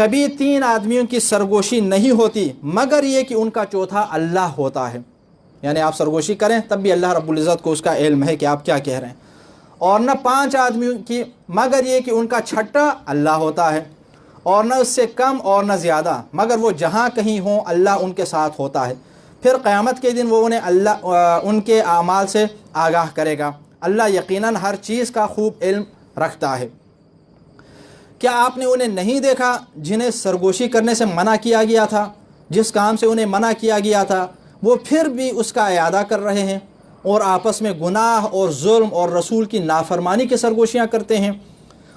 کبھی 3 آدمیوں کی سرگوشی نہیں ہوتی مگر یہ کہ ان کا چوتھا اللہ ہوتا ہے. یعنی آپ سرگوشی کریں تب بھی اللہ رب العزت کو اس کا علم ہے کہ آپ کیا کہہ رہے ہیں. اور نہ 5 آدمیوں کی مگر یہ کہ ان کا چھٹا اللہ ہوتا ہے. اور نہ اس سے کم اور نہ زیادہ مگر وہ جہاں کہیں ہوں اللہ ان کے ساتھ ہوتا ہے. پھر قیامت کے دن وہ انہیں ان کے اعمال سے آگاہ کرے گا. اللہ یقیناً ہر چیز کا خوب علم رکھتا ہے. کیا آپ نے انہیں نہیں دیکھا جنہیں سرگوشی کرنے سے منع کیا گیا تھا؟ جس کام سے انہیں منع کیا گیا تھا وہ پھر بھی اس کا اعادہ کر رہے ہیں اور آپس میں گناہ اور ظلم اور رسول کی نافرمانی کی سرگوشیاں کرتے ہیں.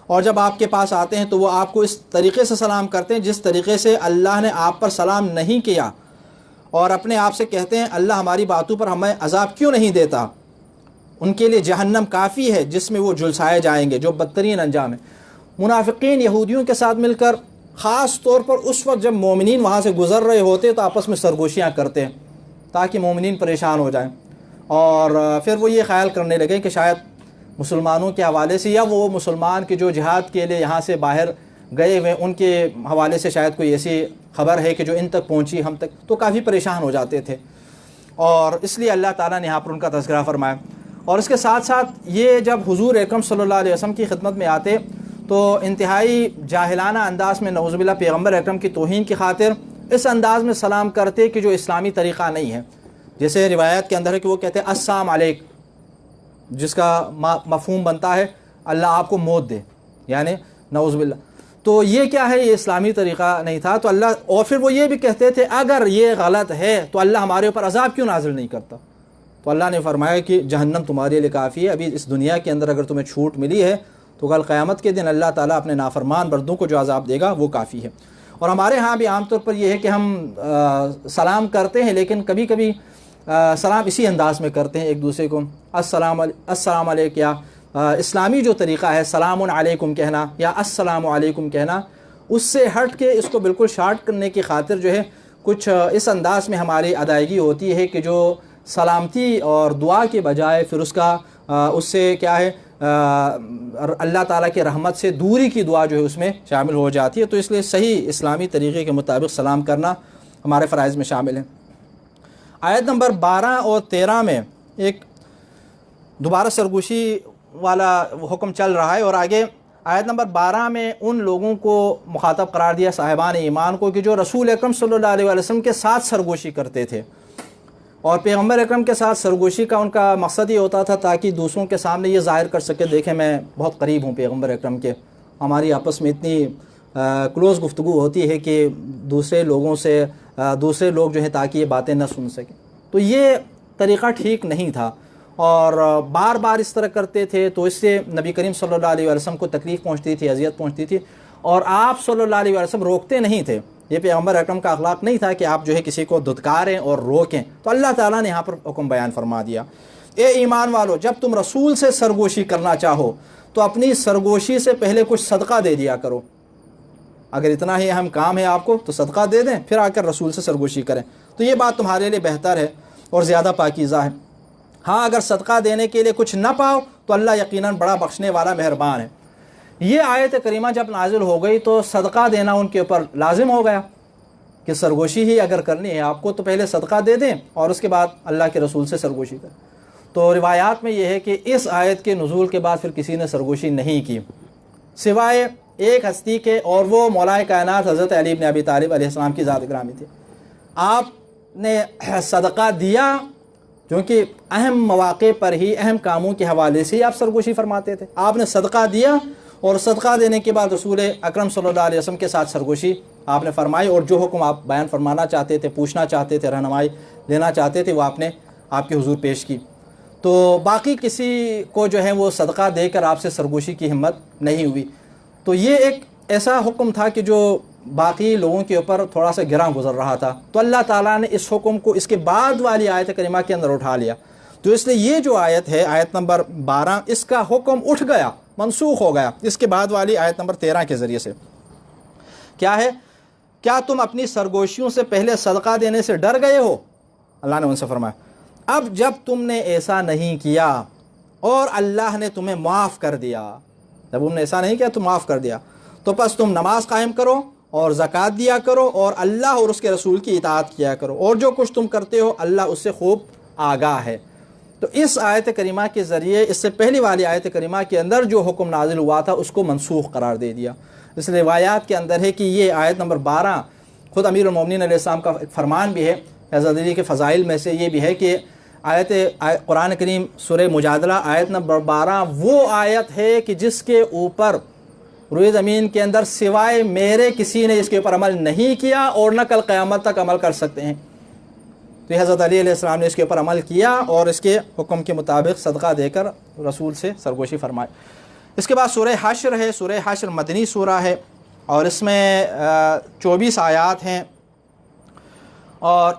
اور جب آپ کے پاس آتے ہیں تو وہ آپ کو اس طریقے سے سلام کرتے ہیں جس طریقے سے اللہ نے آپ پر سلام نہیں کیا، اور اپنے آپ سے کہتے ہیں اللہ ہماری باتوں پر ہمیں عذاب کیوں نہیں دیتا. ان کے لیے جہنم کافی ہے جس میں وہ جھلسائے جائیں گے، جو بدترین انجام ہے. منافقین یہودیوں کے ساتھ مل کر خاص طور پر اس وقت جب مومنین وہاں سے گزر رہے ہوتے تو آپس میں سرگوشیاں کرتے ہیں تاکہ مومنین پریشان ہو جائیں. اور پھر وہ یہ خیال کرنے لگے کہ شاید مسلمانوں کے حوالے سے یا وہ مسلمان کے جو جہاد کے لیے یہاں سے باہر گئے ہوئے ان کے حوالے سے شاید کوئی ایسی خبر ہے کہ جو ان تک پہنچی ہم تک، تو کافی پریشان ہو جاتے تھے. اور اس لیے اللہ تعالیٰ نے یہاں پر ان کا تذکرہ فرمایا. اور اس کے ساتھ ساتھ یہ جب حضور اکرم صلی اللہ علیہ وسلم کی خدمت میں آتے تو انتہائی جاہلانہ انداز میں نعوذ باللہ پیغمبر اکرم کی توہین کی خاطر اس انداز میں سلام کرتے کہ جو اسلامی طریقہ نہیں ہے. جیسے روایت کے اندر ہے کہ وہ کہتے ہیں السلام علیکم، جس کا مفہوم بنتا ہے اللہ آپ کو موت دے، یعنی نعوذ باللہ. تو یہ کیا ہے؟ یہ اسلامی طریقہ نہیں تھا. تو اللہ، اور پھر وہ یہ بھی کہتے تھے اگر یہ غلط ہے تو اللہ ہمارے اوپر عذاب کیوں نازل نہیں کرتا؟ تو اللہ نے فرمایا کہ جہنم تمہارے لیے کافی ہے. ابھی اس دنیا کے اندر اگر تمہیں چھوٹ ملی ہے تو کل قیامت کے دن اللہ تعالیٰ اپنے نافرمان بندوں کو جو عذاب دے گا وہ کافی ہے. اور ہمارے ہاں بھی عام طور پر یہ ہے کہ ہم سلام کرتے ہیں، لیکن کبھی کبھی سلام اسی انداز میں کرتے ہیں ایک دوسرے کو، السلام علیکم، یا اسلامی جو طریقہ ہے سلام علیکم کہنا یا السلام علیکم کہنا، اس سے ہٹ کے اس کو بالکل شارٹ کرنے کی خاطر جو ہے کچھ اس انداز میں ہماری ادائیگی ہوتی ہے کہ جو سلامتی اور دعا کے بجائے پھر اس سے کیا ہے اللہ تعالیٰ کی رحمت سے دوری کی دعا جو ہے اس میں شامل ہو جاتی ہے. تو اس لیے صحیح اسلامی طریقے کے مطابق سلام کرنا ہمارے فرائض میں شامل ہے. آیت نمبر 12 اور 13 میں ایک دوبارہ سرگوشی والا حکم چل رہا ہے، اور آگے آیت نمبر 12 میں ان لوگوں کو مخاطب قرار دیا، صاحبان ایمان کو، کہ جو رسول اکرم صلی اللہ علیہ وسلم کے ساتھ سرگوشی کرتے تھے. اور پیغمبر اکرم کے ساتھ سرگوشی کا ان کا مقصد یہ ہوتا تھا تاکہ دوسروں کے سامنے یہ ظاہر کر سکے دیکھیں میں بہت قریب ہوں پیغمبر اکرم کے، ہماری آپس میں اتنی کلوز گفتگو ہوتی ہے کہ دوسرے لوگ جو ہیں تاکہ یہ باتیں نہ سن سکیں. تو یہ طریقہ ٹھیک نہیں تھا اور بار بار اس طرح کرتے تھے، تو اس سے نبی کریم صلی اللہ علیہ وسلم کو تکلیف پہنچتی تھی، اذیت پہنچتی تھی، اور آپ صلی اللہ علیہ وسلم روکتے نہیں تھے. یہ پیغمبر اکرم کا اخلاق نہیں تھا کہ آپ جو ہے کسی کو دھتکاریں اور روکیں. تو اللہ تعالیٰ نے یہاں پر حکم بیان فرما دیا، اے ایمان والو، جب تم رسول سے سرگوشی کرنا چاہو تو اپنی سرگوشی سے پہلے کچھ صدقہ دے دیا کرو. اگر اتنا ہی اہم کام ہے آپ کو تو صدقہ دے دیں، پھر آ کر رسول سے سرگوشی کریں، تو یہ بات تمہارے لیے بہتر ہے اور زیادہ پاکیزہ ہے. ہاں اگر صدقہ دینے کے لیے کچھ نہ پاؤ تو اللہ یقیناً بڑا بخشنے والا مہربان ہے. یہ آیت کریمہ جب نازل ہو گئی تو صدقہ دینا ان کے اوپر لازم ہو گیا کہ سرگوشی ہی اگر کرنی ہے آپ کو تو پہلے صدقہ دے دیں اور اس کے بعد اللہ کے رسول سے سرگوشی کریں. تو روایات میں یہ ہے کہ اس آیت کے نزول کے بعد پھر کسی نے سرگوشی نہیں کی سوائے ایک ہستی کے، اور وہ مولا کائنات حضرت علی بن ابی طالب علیہ السلام کی ذات گرامی تھی. آپ نے صدقہ دیا کیونکہ اہم مواقع پر ہی اہم کاموں کے حوالے سے ہی آپ سرگوشی فرماتے تھے. آپ نے صدقہ دیا اور صدقہ دینے کے بعد رسول اکرم صلی اللہ علیہ وسلم کے ساتھ سرگوشی آپ نے فرمائی، اور جو حکم آپ بیان فرمانا چاہتے تھے، پوچھنا چاہتے تھے، رہنمائی لینا چاہتے تھے، وہ آپ نے آپ کے حضور پیش کی. تو باقی کسی کو جو ہے وہ صدقہ دے کر آپ سے سرگوشی کی ہمت نہیں ہوئی. تو یہ ایک ایسا حکم تھا کہ جو باقی لوگوں کے اوپر تھوڑا سا گراں گزر رہا تھا، تو اللہ تعالیٰ نے اس حکم کو اس کے بعد والی آیت کریمہ کے اندر اٹھا لیا. تو اس لیے یہ جو آیت ہے آیت نمبر 12، اس کا حکم اٹھ گیا، منسوخ ہو گیا اس کے بعد والی آیت نمبر 13 کے ذریعے سے. کیا ہے؟ کیا تم اپنی سرگوشیوں سے پہلے صدقہ دینے سے ڈر گئے ہو؟ اللہ نے ان سے فرمایا اب جب تم نے ایسا نہیں کیا اور اللہ نے تمہیں معاف کر دیا، جب تم نے ایسا نہیں کیا تو معاف کر دیا، تو پس تم نماز قائم کرو اور زکوٰۃ دیا کرو اور اللہ اور اس کے رسول کی اطاعت کیا کرو، اور جو کچھ تم کرتے ہو اللہ اس سے خوب آگاہ ہے۔ تو اس آیت کریمہ کے ذریعے اس سے پہلی والی آیت کریمہ کے اندر جو حکم نازل ہوا تھا اس کو منسوخ قرار دے دیا۔ اس روایات کے اندر ہے کہ یہ آیت نمبر 12 خود امیر المومنین علیہ السلام کا فرمان بھی ہے، حضرت علی کے فضائل میں سے یہ بھی ہے کہ قرآن کریم سورہ مجادلہ آیت نمبر 12 وہ آیت ہے کہ جس کے اوپر روئے زمین کے اندر سوائے میرے کسی نے اس کے اوپر عمل نہیں کیا اور نہ کل قیامت تک عمل کر سکتے ہیں۔ تو حضرت علی علیہ السلام نے اس کے اوپر عمل کیا اور اس کے حکم کے مطابق صدقہ دے کر رسول سے سرگوشی فرمائی۔ اس کے بعد سورہ حشر ہے۔ سورہ حشر مدنی سورہ ہے اور اس میں 24 آیات ہیں، اور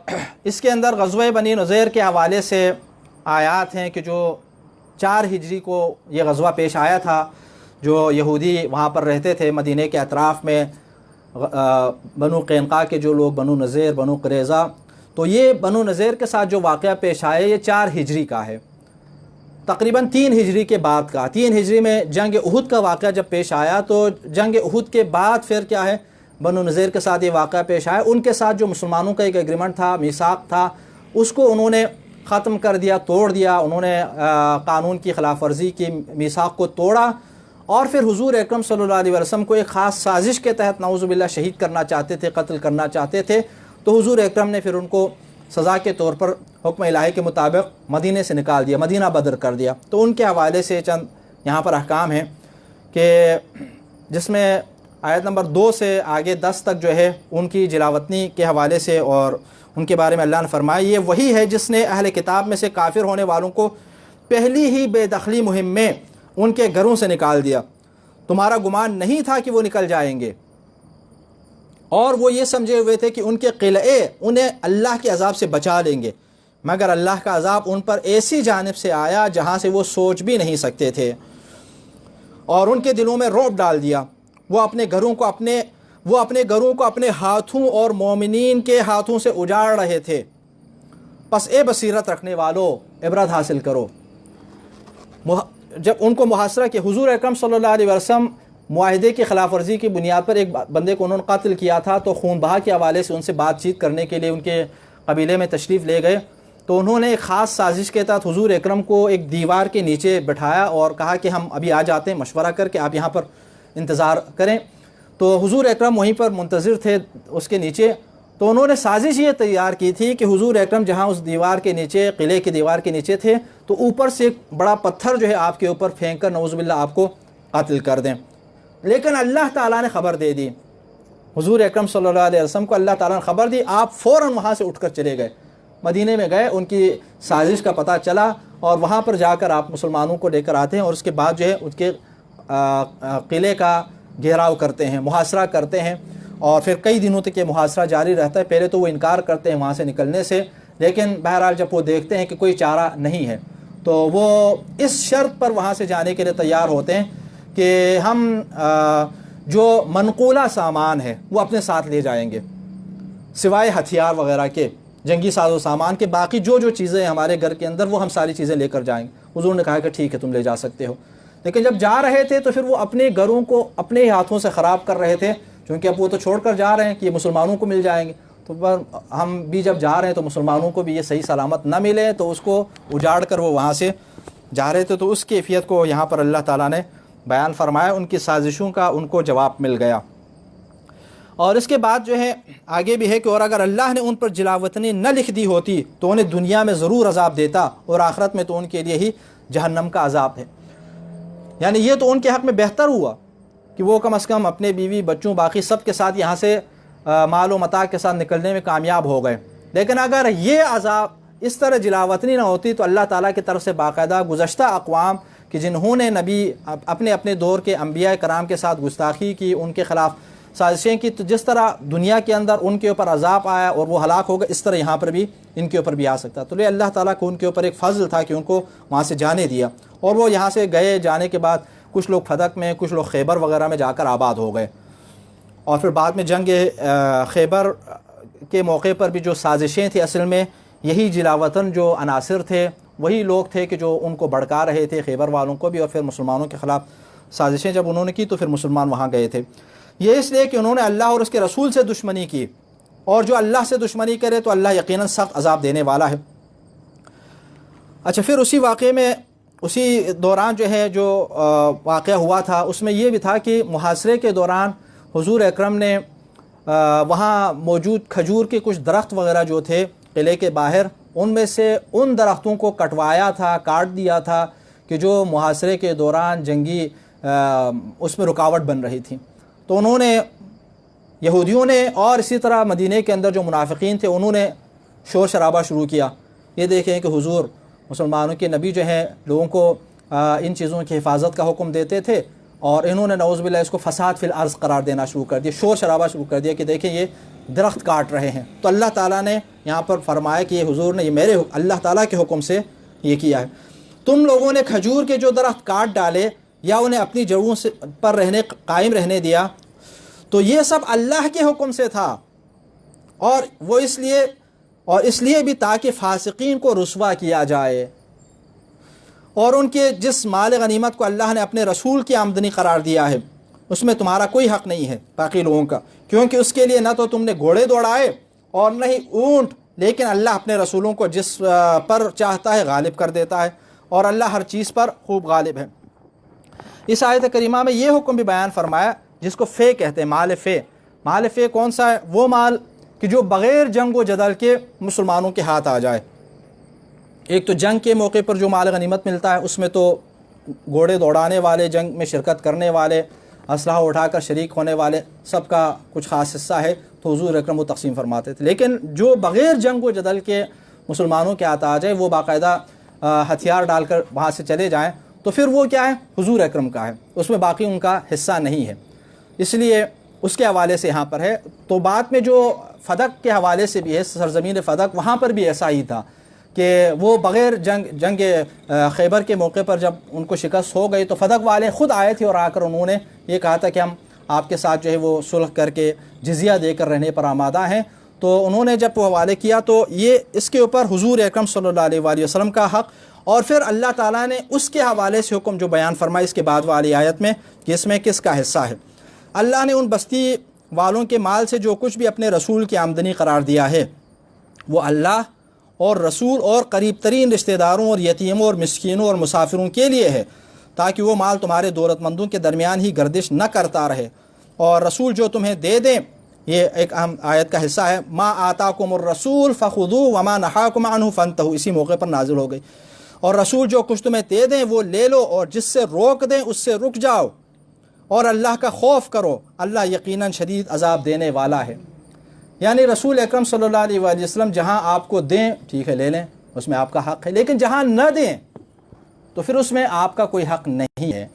اس کے اندر غزوہ بنی نذیر کے حوالے سے آیات ہیں کہ جو 4 ہجری کو یہ غزوہ پیش آیا تھا۔ جو یہودی وہاں پر رہتے تھے مدینہ کے اطراف میں، بنو قینقاع کے جو لوگ، بنو نذیر، بنو قریظہ، تو یہ بنو نذیر کے ساتھ جو واقعہ پیش آئے یہ 4 ہجری کا ہے، تقریباً 3 ہجری کے بعد کا۔ 3 ہجری میں جنگ احد کا واقعہ جب پیش آیا تو جنگ احد کے بعد پھر کیا ہے، بنو نذیر کے ساتھ یہ واقعہ پیش آیا۔ ان کے ساتھ جو مسلمانوں کا ایک ایگریمنٹ تھا، میثاق تھا، اس کو انہوں نے ختم کر دیا، توڑ دیا۔ انہوں نے قانون کی خلاف ورزی کی، میثاق کو توڑا، اور پھر حضور اکرم صلی اللہ علیہ وسلم کو ایک خاص سازش کے تحت نعوذ باللہ شہید کرنا چاہتے تھے، قتل کرنا چاہتے تھے۔ تو حضور اکرم نے پھر ان کو سزا کے طور پر حکم الہی کے مطابق مدینے سے نکال دیا، مدینہ بدر کر دیا۔ تو ان کے حوالے سے چند یہاں پر احکام ہیں کہ جس میں آیت نمبر 2 سے آگے 10 تک جو ہے ان کی جلاوطنی کے حوالے سے اور ان کے بارے میں اللہ نے فرمایا، یہ وہی ہے جس نے اہل کتاب میں سے کافر ہونے والوں کو پہلی ہی بے دخلی مہم میں ان کے گھروں سے نکال دیا۔ تمہارا گمان نہیں تھا کہ وہ نکل جائیں گے، اور وہ یہ سمجھے ہوئے تھے کہ ان کے قلعے انہیں اللہ کے عذاب سے بچا لیں گے، مگر اللہ کا عذاب ان پر ایسی جانب سے آیا جہاں سے وہ سوچ بھی نہیں سکتے تھے، اور ان کے دلوں میں رعب ڈال دیا۔ وہ اپنے گھروں کو اپنے ہاتھوں اور مومنین کے ہاتھوں سے اجاڑ رہے تھے۔ پس اے بصیرت رکھنے والوں، عبرت حاصل کرو۔ جب ان کو محاصرہ کیا، حضور اکرم صلی اللہ علیہ وسلم معاہدے کی خلاف ورزی کی بنیاد پر ایک بندے کو انہوں نے قتل کیا تھا، تو خون بہا کے حوالے سے ان سے بات چیت کرنے کے لیے ان کے قبیلے میں تشریف لے گئے۔ تو انہوں نے ایک خاص سازش کے تحت حضور اکرم کو ایک دیوار کے نیچے بٹھایا اور کہا کہ ہم ابھی آ جاتے ہیں، مشورہ کر کے آپ یہاں پر انتظار کریں۔ تو حضور اکرم وہیں پر منتظر تھے اس کے نیچے۔ تو انہوں نے سازش یہ تیار کی تھی کہ حضور اکرم جہاں اس دیوار کے نیچے، قلعے کی دیوار کے نیچے تھے، تو اوپر سے ایک بڑا پتھر جو ہے آپ کے اوپر پھینک کر نعوذ باللہ آپ کو قتل کر دیں۔ لیکن اللہ تعالیٰ نے خبر دے دی، حضور اکرم صلی اللہ علیہ وسلم کو اللہ تعالیٰ نے خبر دی، آپ فوراً وہاں سے اٹھ کر چلے گئے، مدینے میں گئے، ان کی سازش کا پتہ چلا، اور وہاں پر جا کر آپ مسلمانوں کو لے کر آتے ہیں، اور اس کے بعد جو ہے اس کے قلعے کا گھیراؤ کرتے ہیں، محاصرہ کرتے ہیں، اور پھر کئی دنوں تک یہ محاصرہ جاری رہتا ہے۔ پہلے تو وہ انکار کرتے ہیں وہاں سے نکلنے سے، لیکن بہرحال جب وہ دیکھتے ہیں کہ کوئی چارہ نہیں ہے تو وہ اس شرط پر وہاں سے جانے کے لیے تیار ہوتے ہیں کہ ہم جو منقولہ سامان ہے وہ اپنے ساتھ لے جائیں گے، سوائے ہتھیار وغیرہ کے، جنگی ساز و سامان کے، باقی جو چیزیں ہیں ہمارے گھر کے اندر وہ ہم ساری چیزیں لے کر جائیں گے۔ حضور نے کہا کہ ٹھیک ہے تم لے جا سکتے ہو۔ لیکن جب جا رہے تھے تو پھر وہ اپنے گھروں کو اپنے ہی ہاتھوں سے خراب کر رہے تھے، کیونکہ اب وہ تو چھوڑ کر جا رہے ہیں کہ یہ مسلمانوں کو مل جائیں گے، تو پر ہم بھی جب جا رہے ہیں تو مسلمانوں کو بھی یہ صحیح سلامت نہ ملے، تو اس کو اجاڑ کر وہ وہاں سے جا رہے تھے۔ تو اس کیفیت کو یہاں پر اللہ تعالیٰ نے بیان فرمایا، ان کی سازشوں کا ان کو جواب مل گیا۔ اور اس کے بعد جو ہے آگے بھی ہے کہ اور اگر اللہ نے ان پر جلاوطنی نہ لکھ دی ہوتی تو انہیں دنیا میں ضرور عذاب دیتا، اور آخرت میں تو ان کے لیے ہی جہنم کا عذاب ہے۔ یعنی یہ تو ان کے حق میں بہتر ہوا کہ وہ کم از کم اپنے بیوی بچوں باقی سب کے ساتھ یہاں سے مال و متاع کے ساتھ نکلنے میں کامیاب ہو گئے، لیکن اگر یہ عذاب اس طرح جلاوطنی نہ ہوتی تو اللہ تعالیٰ کی طرف سے باقاعدہ گزشتہ اقوام کہ جنہوں نے نبی اپنے دور کے انبیاء کرام کے ساتھ گستاخی کی، ان کے خلاف سازشیں کی، تو جس طرح دنیا کے اندر ان کے اوپر عذاب آیا اور وہ ہلاک ہو گئے، اس طرح یہاں پر بھی ان کے اوپر بھی آ سکتا۔ تو اللہ تعالیٰ کو ان کے اوپر ایک فضل تھا کہ ان کو وہاں سے جانے دیا، اور وہ یہاں سے گئے، جانے کے بعد کچھ لوگ فدق میں، کچھ لوگ خیبر وغیرہ میں جا کر آباد ہو گئے۔ اور پھر بعد میں جنگ خیبر کے موقع پر بھی جو سازشیں تھیں، اصل میں یہی جلاوطن جو عناصر تھے وہی لوگ تھے کہ جو ان کو بھڑکا رہے تھے، خیبر والوں کو بھی، اور پھر مسلمانوں کے خلاف سازشیں جب انہوں نے کی تو پھر مسلمان وہاں گئے تھے۔ یہ اس لیے کہ انہوں نے اللہ اور اس کے رسول سے دشمنی کی، اور جو اللہ سے دشمنی کرے تو اللہ یقیناً سخت عذاب دینے والا ہے۔ اچھا، پھر اسی واقعے میں اسی دوران جو ہے جو واقعہ ہوا تھا اس میں یہ بھی تھا کہ محاصرے کے دوران حضور اکرم نے وہاں موجود کھجور کے کچھ درخت وغیرہ جو تھے قلعے کے باہر، ان میں سے ان درختوں کو کٹوایا تھا، کاٹ دیا تھا کہ جو محاصرے کے دوران جنگی اس میں رکاوٹ بن رہی تھی۔ تو انہوں نے، یہودیوں نے اور اسی طرح مدینہ کے اندر جو منافقین تھے انہوں نے شور شرابہ شروع کیا۔ یہ دیکھیں کہ حضور مسلمانوں کے نبی جو ہیں لوگوں کو ان چیزوں کی حفاظت کا حکم دیتے تھے، اور انہوں نے نعوذ باللہ اس کو فساد فی الارض قرار دینا شروع کر دیا، شور شرابہ شروع کر دیا کہ دیکھیں یہ درخت کاٹ رہے ہیں۔ تو اللہ تعالیٰ نے یہاں پر فرمایا کہ یہ حضور نے یہ میرے اللہ تعالیٰ کے حکم سے یہ کیا ہے۔ تم لوگوں نے کھجور کے جو درخت کاٹ ڈالے یا انہیں اپنی جڑوں سے پر قائم رہنے دیا، تو یہ سب اللہ کے حکم سے تھا، اور وہ اس لیے بھی تاکہ فاسقین کو رسوا کیا جائے، اور ان کے جس مال غنیمت کو اللہ نے اپنے رسول کی آمدنی قرار دیا ہے اس میں تمہارا کوئی حق نہیں ہے باقی لوگوں کا، کیونکہ اس کے لیے نہ تو تم نے گھوڑے دوڑائے اور نہ ہی اونٹ، لیکن اللہ اپنے رسولوں کو جس پر چاہتا ہے غالب کر دیتا ہے، اور اللہ ہر چیز پر خوب غالب ہے۔ اس آیت کریمہ میں یہ حکم بھی بیان فرمایا جس کو فے کہتے ہیں، مال فے۔ مال فے کون سا ہے؟ وہ مال کہ جو بغیر جنگ و جدل کے مسلمانوں کے ہاتھ آ جائے۔ ایک تو جنگ کے موقع پر جو مال غنیمت ملتا ہے اس میں تو گھوڑے دوڑانے والے، جنگ میں شرکت کرنے والے، اسلحہ اٹھا کر شریک ہونے والے، سب کا کچھ خاص حصہ ہے، تو حضور اکرم وہ تقسیم فرماتے تھے۔ لیکن جو بغیر جنگ و جدل کے مسلمانوں کے ہاتھ آ جائے، وہ باقاعدہ ہتھیار ڈال کر وہاں سے چلے جائیں، تو پھر وہ کیا ہے؟ حضور اکرم کا ہے، اس میں باقی ان کا حصہ نہیں ہے۔ اس لیے اس کے حوالے سے یہاں پر ہے۔ تو بعد میں جو فدق کے حوالے سے بھی ہے، سرزمین فدق، وہاں پر بھی ایسا ہی تھا کہ وہ بغیر جنگ خیبر کے موقع پر جب ان کو شکست ہو گئی تو فدق والے خود آئے تھے، اور آ کر انہوں نے یہ کہا تھا کہ ہم آپ کے ساتھ جو ہے وہ صلح کر کے جزیہ دے کر رہنے پر آمادہ ہیں۔ تو انہوں نے جب وہ حوالے کیا تو یہ اس کے اوپر حضور اکرم صلی اللہ علیہ وآلہ وسلم کا حق، اور پھر اللہ تعالیٰ نے اس کے حوالے سے حکم جو بیان فرمایا اس کے بعد والی آیت میں کہ اس میں کس کا حصہ ہے۔ اللہ نے ان بستی والوں کے مال سے جو کچھ بھی اپنے رسول کی آمدنی قرار دیا ہے وہ اللہ اور رسول اور قریب ترین رشتہ داروں اور یتیموں اور مسکینوں اور مسافروں کے لیے ہے، تاکہ وہ مال تمہارے دولت مندوں کے درمیان ہی گردش نہ کرتا رہے، اور رسول جو تمہیں دے دیں، یہ ایک اہم آیت کا حصہ ہے، ما آتاکم الرسول فخذوہ وما نہاکم عنہ فانتہوا، اسی موقع پر نازل ہو گئی۔ اور رسول جو کچھ تمہیں دے دیں وہ لے لو، اور جس سے روک دیں اس سے رک جاؤ، اور اللہ کا خوف کرو، اللہ یقیناً شدید عذاب دینے والا ہے۔ یعنی رسول اکرم صلی اللہ علیہ وآلہ وسلم جہاں آپ کو دیں ٹھیک ہے لے لیں، اس میں آپ کا حق ہے، لیکن جہاں نہ دیں تو پھر اس میں آپ کا کوئی حق نہیں ہے۔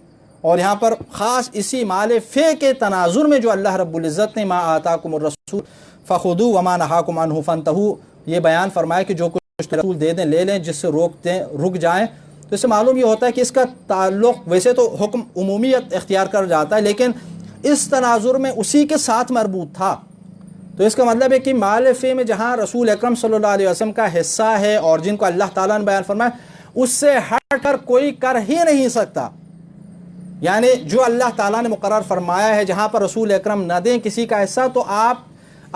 اور یہاں پر خاص اسی مال فے کے تناظر میں جو اللہ رب العزت نے ما آتاکم الرسول فخذوہ وما نہاکم عنہ فانتہوا یہ بیان فرمایا کہ جو کچھ رسول دے دیں لے لیں، جس سے روک دیں رک جائیں، تو اس سے معلوم یہ ہوتا ہے کہ اس کا تعلق ویسے تو حکم عمومیت اختیار کر جاتا ہے، لیکن اس تناظر میں اسی کے ساتھ مربوط تھا۔ تو اس کا مطلب ہے کہ مال فے میں جہاں رسول اکرم صلی اللہ علیہ وسلم کا حصہ ہے اور جن کو اللہ تعالیٰ نے بیان فرمایا، اس سے ہٹ کر کوئی کر ہی نہیں سکتا۔ یعنی جو اللہ تعالیٰ نے مقرر فرمایا ہے جہاں پر رسول اکرم نہ دیں کسی کا حصہ، تو آپ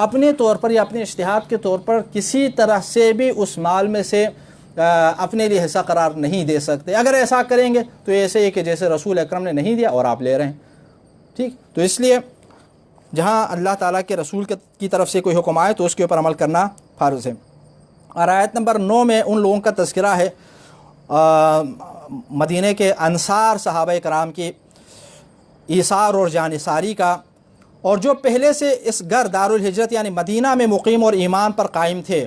اپنے طور پر یا اپنے اجتہاد کے طور پر کسی طرح سے بھی اس مال میں سے اپنے لیے حصہ قرار نہیں دے سکتے۔ اگر ایسا کریں گے تو ایسے ہی کہ جیسے رسول اکرم نے نہیں دیا اور آپ لے رہے ہیں، ٹھیک۔ تو اس لیے جہاں اللہ تعالیٰ کے رسول کی طرف سے کوئی حکم آئے تو اس کے اوپر عمل کرنا فرض ہے۔ اور آیت نمبر 9 میں ان لوگوں کا تذکرہ ہے مدینہ کے انصار صحابہ کرام کی ایثار اور جانثاری کا، اور جو پہلے سے اس گھر دارالہجرت یعنی مدینہ میں مقیم اور ایمان پر قائم تھے،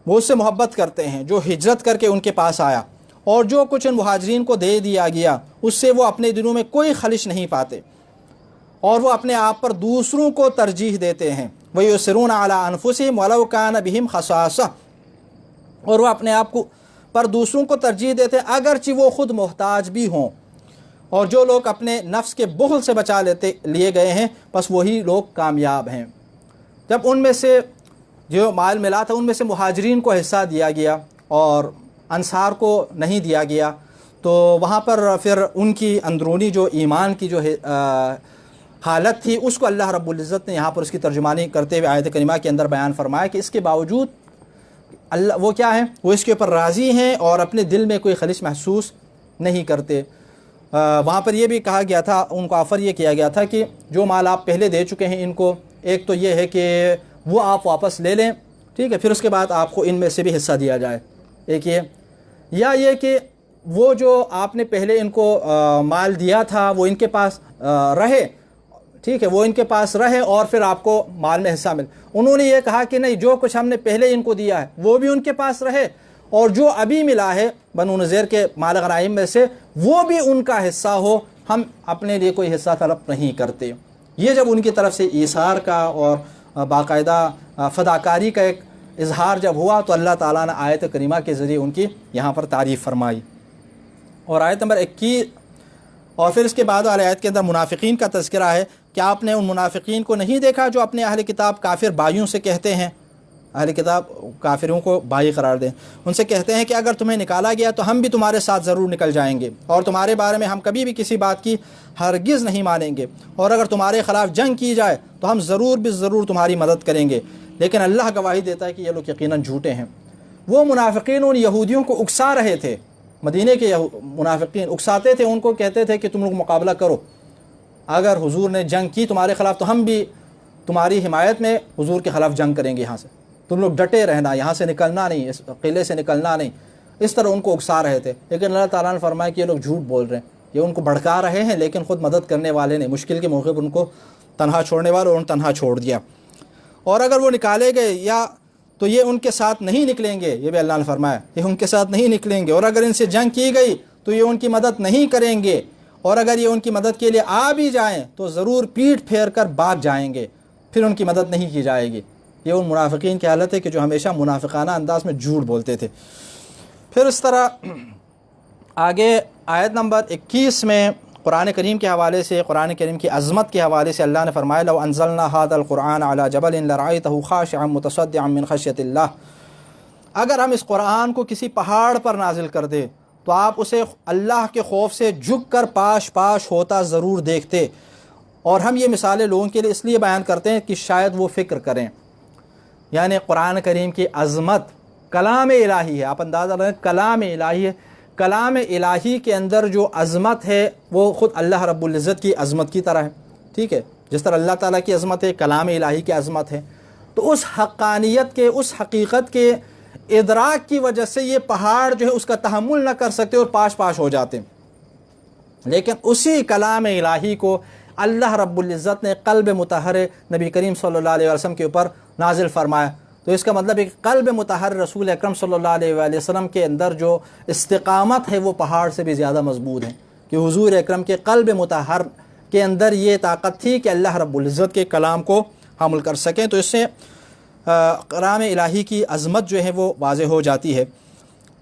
وہ اس سے محبت کرتے ہیں جو ہجرت کر کے ان کے پاس آیا، اور جو کچھ ان مہاجرین کو دے دیا گیا اس سے وہ اپنے دلوں میں کوئی خلش نہیں پاتے، اور وہ اپنے آپ پر دوسروں کو ترجیح دیتے ہیں۔ وَيُؤْثِرُونَ عَلَىٰ أَنفُسِهِمْ وَلَوْ كَانَ بِهِمْ خَصَاصَةٌ، اور وہ اپنے آپ کو پر دوسروں کو ترجیح دیتے ہیں اگرچہ وہ خود محتاج بھی ہوں۔ اور جو لوگ اپنے نفس کے بخل سے بچا لیے گئے ہیں بس وہی لوگ کامیاب ہیں۔ جب ان میں سے جو مال ملا تھا ان میں سے مہاجرین کو حصہ دیا گیا اور انصار کو نہیں دیا گیا، تو وہاں پر پھر ان کی اندرونی جو ایمان کی جو حالت تھی اس کو اللہ رب العزت نے یہاں پر اس کی ترجمانی کرتے ہوئے آیت کریمہ کے اندر بیان فرمایا کہ اس کے باوجود اللہ وہ کیا ہے، وہ اس کے اوپر راضی ہیں اور اپنے دل میں کوئی خلش محسوس نہیں کرتے۔ وہاں پر یہ بھی کہا گیا تھا، ان کو آفر یہ کیا گیا تھا کہ جو مال آپ پہلے دے چکے ہیں ان کو، ایک تو یہ ہے کہ وہ آپ واپس لے لیں، ٹھیک ہے، پھر اس کے بعد آپ کو ان میں سے بھی حصہ دیا جائے، ایک یہ، یا یہ کہ وہ جو آپ نے پہلے ان کو مال دیا تھا وہ ان کے پاس رہے، ٹھیک ہے، وہ ان کے پاس رہے اور پھر آپ کو مال میں حصہ مل۔ انہوں نے یہ کہا کہ نہیں، جو کچھ ہم نے پہلے ان کو دیا ہے وہ بھی ان کے پاس رہے، اور جو ابھی ملا ہے بنو نذیر کے مال غنائم میں سے وہ بھی ان کا حصہ ہو، ہم اپنے لیے کوئی حصہ طلب نہیں کرتے۔ یہ جب ان کی طرف سے ایثار کا اور باقاعدہ فداکاری کا ایک اظہار جب ہوا تو اللہ تعالیٰ نے آیت کریمہ کے ذریعے ان کی یہاں پر تعریف فرمائی۔ اور آیت نمبر 21 اور پھر اس کے بعد والی آیت کے اندر منافقین کا تذکرہ ہے کہ آپ نے ان منافقین کو نہیں دیکھا جو اپنے اہل کتاب کافر بھائیوں سے کہتے ہیں، اہل کتاب کافروں کو بھائی قرار دیں، ان سے کہتے ہیں کہ اگر تمہیں نکالا گیا تو ہم بھی تمہارے ساتھ ضرور نکل جائیں گے، اور تمہارے بارے میں ہم کبھی بھی کسی بات کی ہرگز نہیں مانیں گے، اور اگر تمہارے خلاف جنگ کی جائے تو ہم ضرور ضرور تمہاری مدد کریں گے۔ لیکن اللہ گواہی دیتا ہے کہ یہ لوگ یقیناً جھوٹے ہیں۔ وہ منافقین ان یہودیوں کو اکسا رہے تھے، مدینے کے منافقین اکساتے تھے، ان کو کہتے تھے کہ تم لوگ مقابلہ کرو، اگر حضور نے جنگ کی تمہارے خلاف تو ہم بھی تمہاری حمایت میں حضور کے خلاف جنگ کریں گے، یہاں سے تم لوگ ڈٹے رہنا، یہاں سے نکلنا نہیں، اس قلعے سے نکلنا نہیں، اس طرح ان کو اکسا رہے تھے۔ لیکن اللہ تعالیٰ نے فرمایا کہ یہ لوگ جھوٹ بول رہے ہیں، یہ ان کو بھڑکا رہے ہیں لیکن خود مدد کرنے والے نہیں، مشکل کے موقع پر ان کو تنہا چھوڑنے والے، اور ان تنہا چھوڑ دیا۔ اور اگر وہ نکالے گئے یا تو یہ ان کے ساتھ نہیں نکلیں گے، یہ بھی اللہ نے فرمایا، یہ ان کے ساتھ نہیں نکلیں گے، اور اگر ان سے جنگ کی گئی تو یہ ان کی مدد نہیں کریں گے، اور اگر یہ ان کی مدد کے لیے آ بھی جائیں تو ضرور پیٹھ پھیر کر بھاگ جائیں گے، پھر ان کی مدد نہیں کی جائے گی۔ یہ ان منافقین کی حالت ہے کہ جو ہمیشہ منافقانہ انداز میں جھوٹ بولتے تھے۔ پھر اس طرح آگے آیت نمبر 21 میں قرآن کریم کے حوالے سے، قرآن کریم کی عظمت کے حوالے سے اللہ نے فرمایا لو انزلنا هذا القرآن على جبل لرأيته خاشعا متصدعا من خشیۃ اللہ، اگر ہم اس قرآن کو کسی پہاڑ پر نازل کر دیں تو آپ اسے اللہ کے خوف سے جھک کر پاش پاش ہوتا ضرور دیکھتے۔ اور ہم یہ مثالیں لوگوں کے لیے اس لیے بیان کرتے ہیں کہ شاید وہ فکر کریں، یعنی قرآن کریم کی عظمت کلام الہی ہے، آپ اندازہ لگائیں کلام الہی ہے، کلام الہی کے اندر جو عظمت ہے وہ خود اللہ رب العزت کی عظمت کی طرح ہے، ٹھیک ہے، جس طرح اللہ تعالیٰ کی عظمت ہے کلام الہی کی عظمت ہے۔ تو اس حقانیت کے، اس حقیقت کے ادراک کی وجہ سے یہ پہاڑ جو ہے اس کا تحمل نہ کر سکتے اور پاش پاش ہو جاتے، لیکن اسی کلام الہی کو اللہ رب العزت نے قلب مطہر نبی کریم صلی اللہ علیہ وسلم کے اوپر نازل فرمایا۔ تو اس کا مطلب ہے کہ قلب مطہر رسول اکرم صلی اللہ علیہ وآلہ وسلم کے اندر جو استقامت ہے وہ پہاڑ سے بھی زیادہ مضبوط ہے، کہ حضور اکرم کے قلب مطہر کے اندر یہ طاقت تھی کہ اللہ رب العزت کے کلام کو حمل کر سکیں۔ تو اس سے کلام الہی کی عظمت جو ہے وہ واضح ہو جاتی ہے۔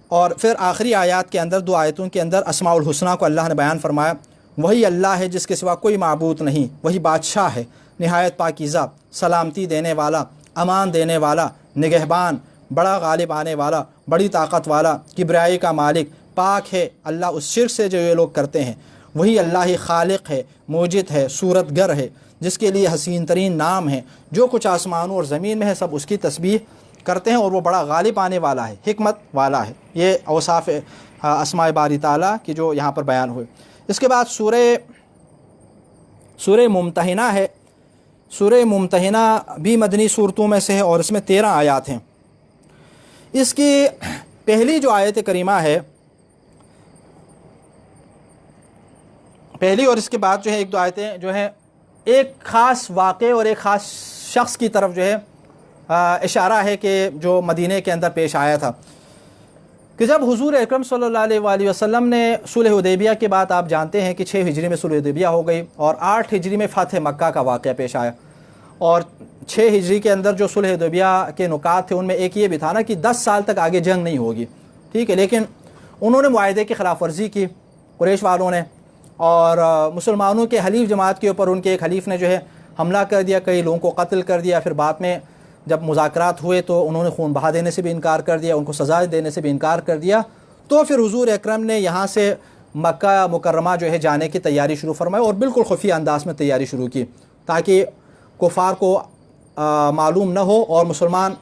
اور پھر آخری آیات کے اندر، 2 آیتوں کے اندر اسماء الحسنہ کو اللہ نے بیان فرمایا، وہی اللہ ہے جس کے سوا کوئی معبود نہیں، وہی بادشاہ ہے نہایت پاکیزہ، سلامتی دینے والا، امان دینے والا، نگہبان، بڑا غالب آنے والا، بڑی طاقت والا، کبریائی کا مالک، پاک ہے اللہ اس شرک سے جو یہ لوگ کرتے ہیں۔ وہی اللہ ہی خالق ہے، موجد ہے، صورت گر ہے، جس کے لیے حسین ترین نام ہے، جو کچھ آسمانوں اور زمین میں ہے سب اس کی تسبیح کرتے ہیں، اور وہ بڑا غالب آنے والا ہے، حکمت والا ہے۔ یہ اوصاف اسماء باری تعالیٰ کی جو یہاں پر بیان ہوئے۔ اس کے بعد سورہ ممتحنہ ہے۔ سورہ ممتحنہ بھی مدنی صورتوں میں سے ہے اور اس میں 13 آیات ہیں۔ اس کی پہلی جو آیت کریمہ ہے، پہلی اور اس کے بعد جو ہے 1-2 آیتیں جو ہیں ایک خاص واقعے اور ایک خاص شخص کی طرف جو ہے اشارہ ہے کہ جو مدینہ کے اندر پیش آیا تھا، کہ جب حضور اکرم صلی اللہ علیہ وآلہ وسلم نے صلح حدیبیہ کے بعد، آپ جانتے ہیں کہ 6 ہجری میں صلح حدیبیہ ہو گئی اور 8 ہجری میں فتح مکہ کا واقعہ پیش آیا، اور 6 ہجری کے اندر جو صلح حدیبیہ کے نکات تھے ان میں ایک یہ بھی تھا نا کہ 10 سال تک آگے جنگ نہیں ہوگی، ٹھیک ہے، لیکن انہوں نے معاہدے کی خلاف ورزی کی قریش والوں نے، اور مسلمانوں کے حلیف جماعت کے اوپر ان کے ایک حلیف نے جو ہے حملہ کر دیا، کئی لوگوں کو قتل کر دیا۔ پھر بعد میں جب مذاکرات ہوئے تو انہوں نے خون بہا دینے سے بھی انکار کر دیا، ان کو سزا دینے سے بھی انکار کر دیا۔ تو پھر حضور اکرم نے یہاں سے مکہ مکرمہ جو ہے جانے کی تیاری شروع فرمائی، اور بالکل خفیہ انداز میں تیاری شروع کی تاکہ کفار کو معلوم نہ ہو اور مسلمان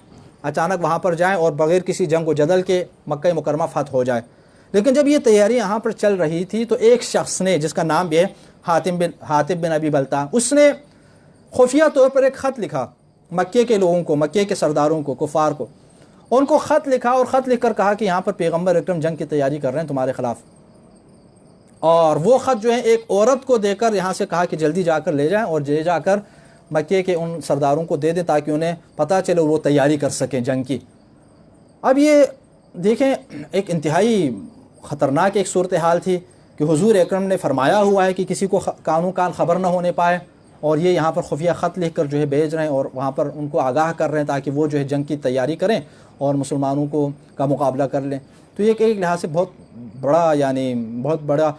اچانک وہاں پر جائیں اور بغیر کسی جنگ و جدل کے مکہ مکرمہ فتح ہو جائے۔ لیکن جب یہ تیاری یہاں پر چل رہی تھی تو ایک شخص نے، جس کا نام بھی ہے حاتب بن ابی بلتع، اس نے خفیہ طور پر ایک خط لکھا مکے کے لوگوں کو، مکے کے سرداروں کو، کفار کو، ان کو خط لکھا اور خط لکھ کر کہا کہ یہاں پر پیغمبر اکرم جنگ کی تیاری کر رہے ہیں تمہارے خلاف، اور وہ خط جو ہے ایک عورت کو دے کر یہاں سے کہا کہ جلدی جا کر لے جائیں اور لے جا کر مکے کے ان سرداروں کو دے دیں تاکہ انہیں پتہ چلے وہ تیاری کر سکیں جنگ کی۔ اب یہ دیکھیں ایک انتہائی خطرناک ایک صورتحال تھی کہ حضور اکرم نے فرمایا ہوا ہے کہ کسی کو کانوں کان خبر نہ ہونے پائے، اور یہ یہاں پر خفیہ خط لکھ کر جو ہے بھیج رہے ہیں اور وہاں پر ان کو آگاہ کر رہے ہیں تاکہ وہ جو ہے جنگ کی تیاری کریں اور مسلمانوں کا مقابلہ کر لیں۔ تو یہ ایک لحاظ سے بہت بڑا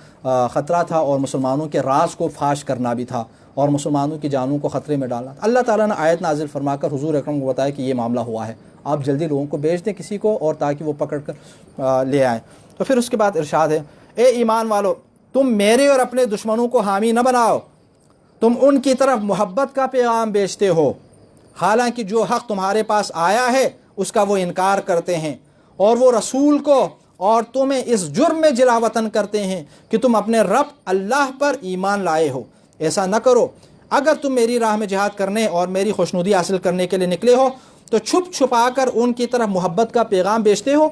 خطرہ تھا، اور مسلمانوں کے راز کو فاش کرنا بھی تھا اور مسلمانوں کی جانوں کو خطرے میں ڈالنا تھا۔ اللہ تعالیٰ نے آیت نازل فرما کر حضور اکرم کو بتایا کہ یہ معاملہ ہوا ہے، آپ جلدی لوگوں کو بھیج دیں کسی کو اور تاکہ وہ پکڑ کر لے آئیں۔ تو پھر اس کے بعد ارشاد ہے، اے ایمان والو، تم میرے اور اپنے دشمنوں کو حامی نہ بناؤ، تم ان کی طرف محبت کا پیغام بیچتے ہو، حالانکہ جو حق تمہارے پاس آیا ہے اس کا وہ انکار کرتے ہیں، اور وہ رسول کو اور تمہیں اس جرم میں جلا وطن کرتے ہیں کہ تم اپنے رب اللہ پر ایمان لائے ہو۔ ایسا نہ کرو، اگر تم میری راہ میں جہاد کرنے اور میری خوشنودی حاصل کرنے کے لیے نکلے ہو تو چھپ چھپا کر ان کی طرف محبت کا پیغام بیچتے ہو،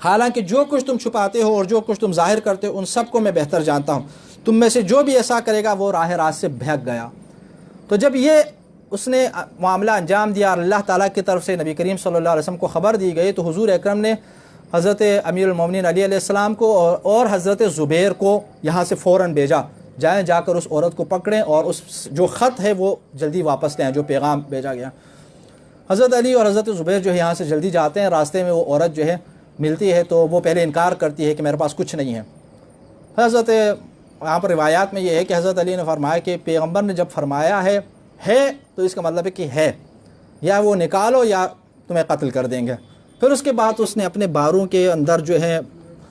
حالانکہ جو کچھ تم چھپاتے ہو اور جو کچھ تم ظاہر کرتے ہو ان سب کو میں بہتر جانتا ہوں، تم میں سے جو بھی ایسا کرے گا وہ راہ راست سے بھٹک گیا۔ تو جب یہ اس نے معاملہ انجام دیا اور اللہ تعالیٰ کی طرف سے نبی کریم صلی اللہ علیہ وسلم کو خبر دی گئی، تو حضور اکرم نے حضرت امیر المومنین علی علیہ السلام کو اور حضرت زبیر کو یہاں سے فوراً بھیجا، جائیں جا کر اس عورت کو پکڑیں اور اس جو خط ہے وہ جلدی واپس لیں جو پیغام بھیجا گیا۔ حضرت علی اور حضرت زبیر جو ہے یہاں سے جلدی جاتے ہیں، راستے میں وہ عورت جو ہے ملتی ہے تو وہ پہلے انکار کرتی ہے کہ میرے پاس کچھ نہیں ہے۔ حضرت یہاں پر روایات میں یہ ہے کہ حضرت علی نے فرمایا کہ پیغمبر نے جب فرمایا ہے تو اس کا مطلب ہے کہ ہے، یا وہ نکالو یا تمہیں قتل کر دیں گے۔ پھر اس کے بعد اس نے اپنے باروں کے اندر جو ہے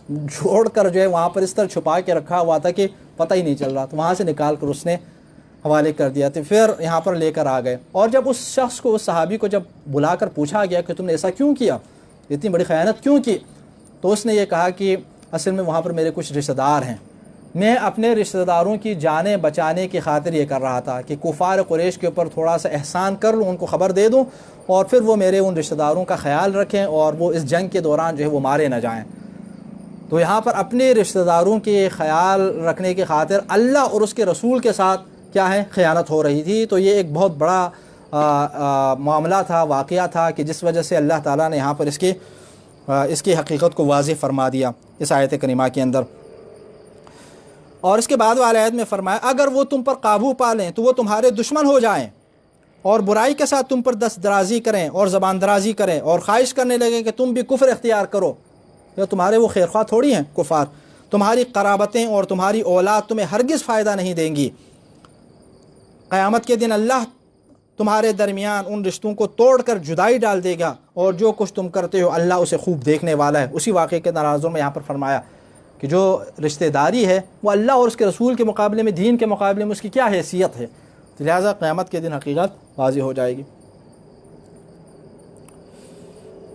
جوڑ کر جو ہے وہاں پر اس طرح چھپا کے رکھا ہوا تھا کہ پتہ ہی نہیں چل رہا، تو وہاں سے نکال کر اس نے حوالے کر دیا۔ تو پھر یہاں پر لے کر آ گئے، اور جب اس شخص کو، اس صحابی کو جب بلا کر پوچھا گیا کہ تم نے ایسا کیوں کیا، اتنی بڑی خیانت کیوں کی، تو اس نے یہ کہا کہ اصل میں وہاں پر میرے کچھ رشتہ دار ہیں، میں اپنے رشتہ داروں کی جانیں بچانے کی خاطر یہ کر رہا تھا کہ کفار قریش کے اوپر تھوڑا سا احسان کر لوں، ان کو خبر دے دوں اور پھر وہ میرے ان رشتہ داروں کا خیال رکھیں اور وہ اس جنگ کے دوران جو ہے وہ مارے نہ جائیں۔ تو یہاں پر اپنے رشتہ داروں کے خیال رکھنے کی خاطر اللہ اور اس کے رسول کے ساتھ کیا ہے، خیانت ہو رہی تھی۔ تو یہ ایک بہت بڑا معاملہ تھا، واقعہ تھا کہ جس وجہ سے اللہ تعالیٰ نے یہاں پر اس کی حقیقت کو واضح فرما دیا اس آیت کریمہ کے اندر۔ اور اس کے بعد والے آیت میں فرمایا، اگر وہ تم پر قابو پا لیں تو وہ تمہارے دشمن ہو جائیں اور برائی کے ساتھ تم پر دست درازی کریں اور زبان درازی کریں اور خواہش کرنے لگیں کہ تم بھی کفر اختیار کرو، یا تمہارے وہ خیر خواہ تھوڑی ہیں کفار، تمہاری قرابتیں اور تمہاری اولاد تمہیں ہرگز فائدہ نہیں دیں گی۔ قیامت کے دن اللہ تمہارے درمیان ان رشتوں کو توڑ کر جدائی ڈال دے گا، اور جو کچھ تم کرتے ہو اللہ اسے خوب دیکھنے والا ہے۔ اسی واقعے کے تناظر میں یہاں پر فرمایا کہ جو رشتہ داری ہے وہ اللہ اور اس کے رسول کے مقابلے میں، دین کے مقابلے میں اس کی کیا حیثیت ہے، لہٰذا قیامت کے دن حقیقت واضح ہو جائے گی۔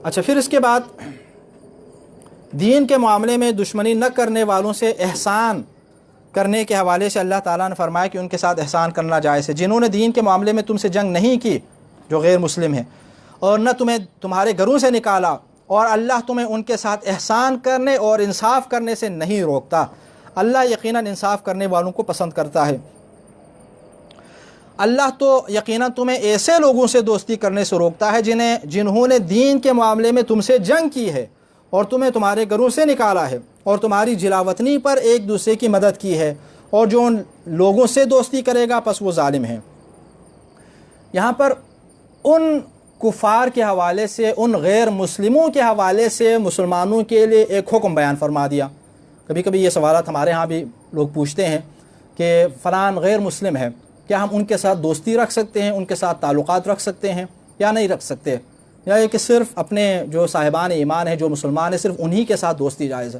اچھا، پھر اس کے بعد دین کے معاملے میں دشمنی نہ کرنے والوں سے احسان کرنے کے حوالے سے اللہ تعالیٰ نے فرمایا کہ ان کے ساتھ احسان کرنا جائز ہے، جنہوں نے دین کے معاملے میں تم سے جنگ نہیں کی، جو غیر مسلم ہیں، اور نہ تمہیں تمہارے گھروں سے نکالا، اور اللہ تمہیں ان کے ساتھ احسان کرنے اور انصاف کرنے سے نہیں روکتا، اللہ یقیناً انصاف کرنے والوں کو پسند کرتا ہے۔ اللہ تو یقیناً تمہیں ایسے لوگوں سے دوستی کرنے سے روکتا ہے جنہوں نے دین کے معاملے میں تم سے جنگ کی ہے اور تمہیں تمہارے گھروں سے نکالا ہے اور تمہاری جلاوطنی پر ایک دوسرے کی مدد کی ہے، اور جو ان لوگوں سے دوستی کرے گا پس وہ ظالم ہے۔ یہاں پر ان کفار کے حوالے سے، ان غیر مسلموں کے حوالے سے مسلمانوں کے لیے ایک حکم بیان فرما دیا۔ کبھی کبھی یہ سوالات ہمارے ہاں بھی لوگ پوچھتے ہیں کہ فلان غیر مسلم ہے، کیا ہم ان کے ساتھ دوستی رکھ سکتے ہیں، ان کے ساتھ تعلقات رکھ سکتے ہیں یا نہیں رکھ سکتے، یا یہ کہ صرف اپنے جو صاحبان ایمان ہیں، جو مسلمان ہیں، صرف انہی کے ساتھ دوستی جائز ہے؟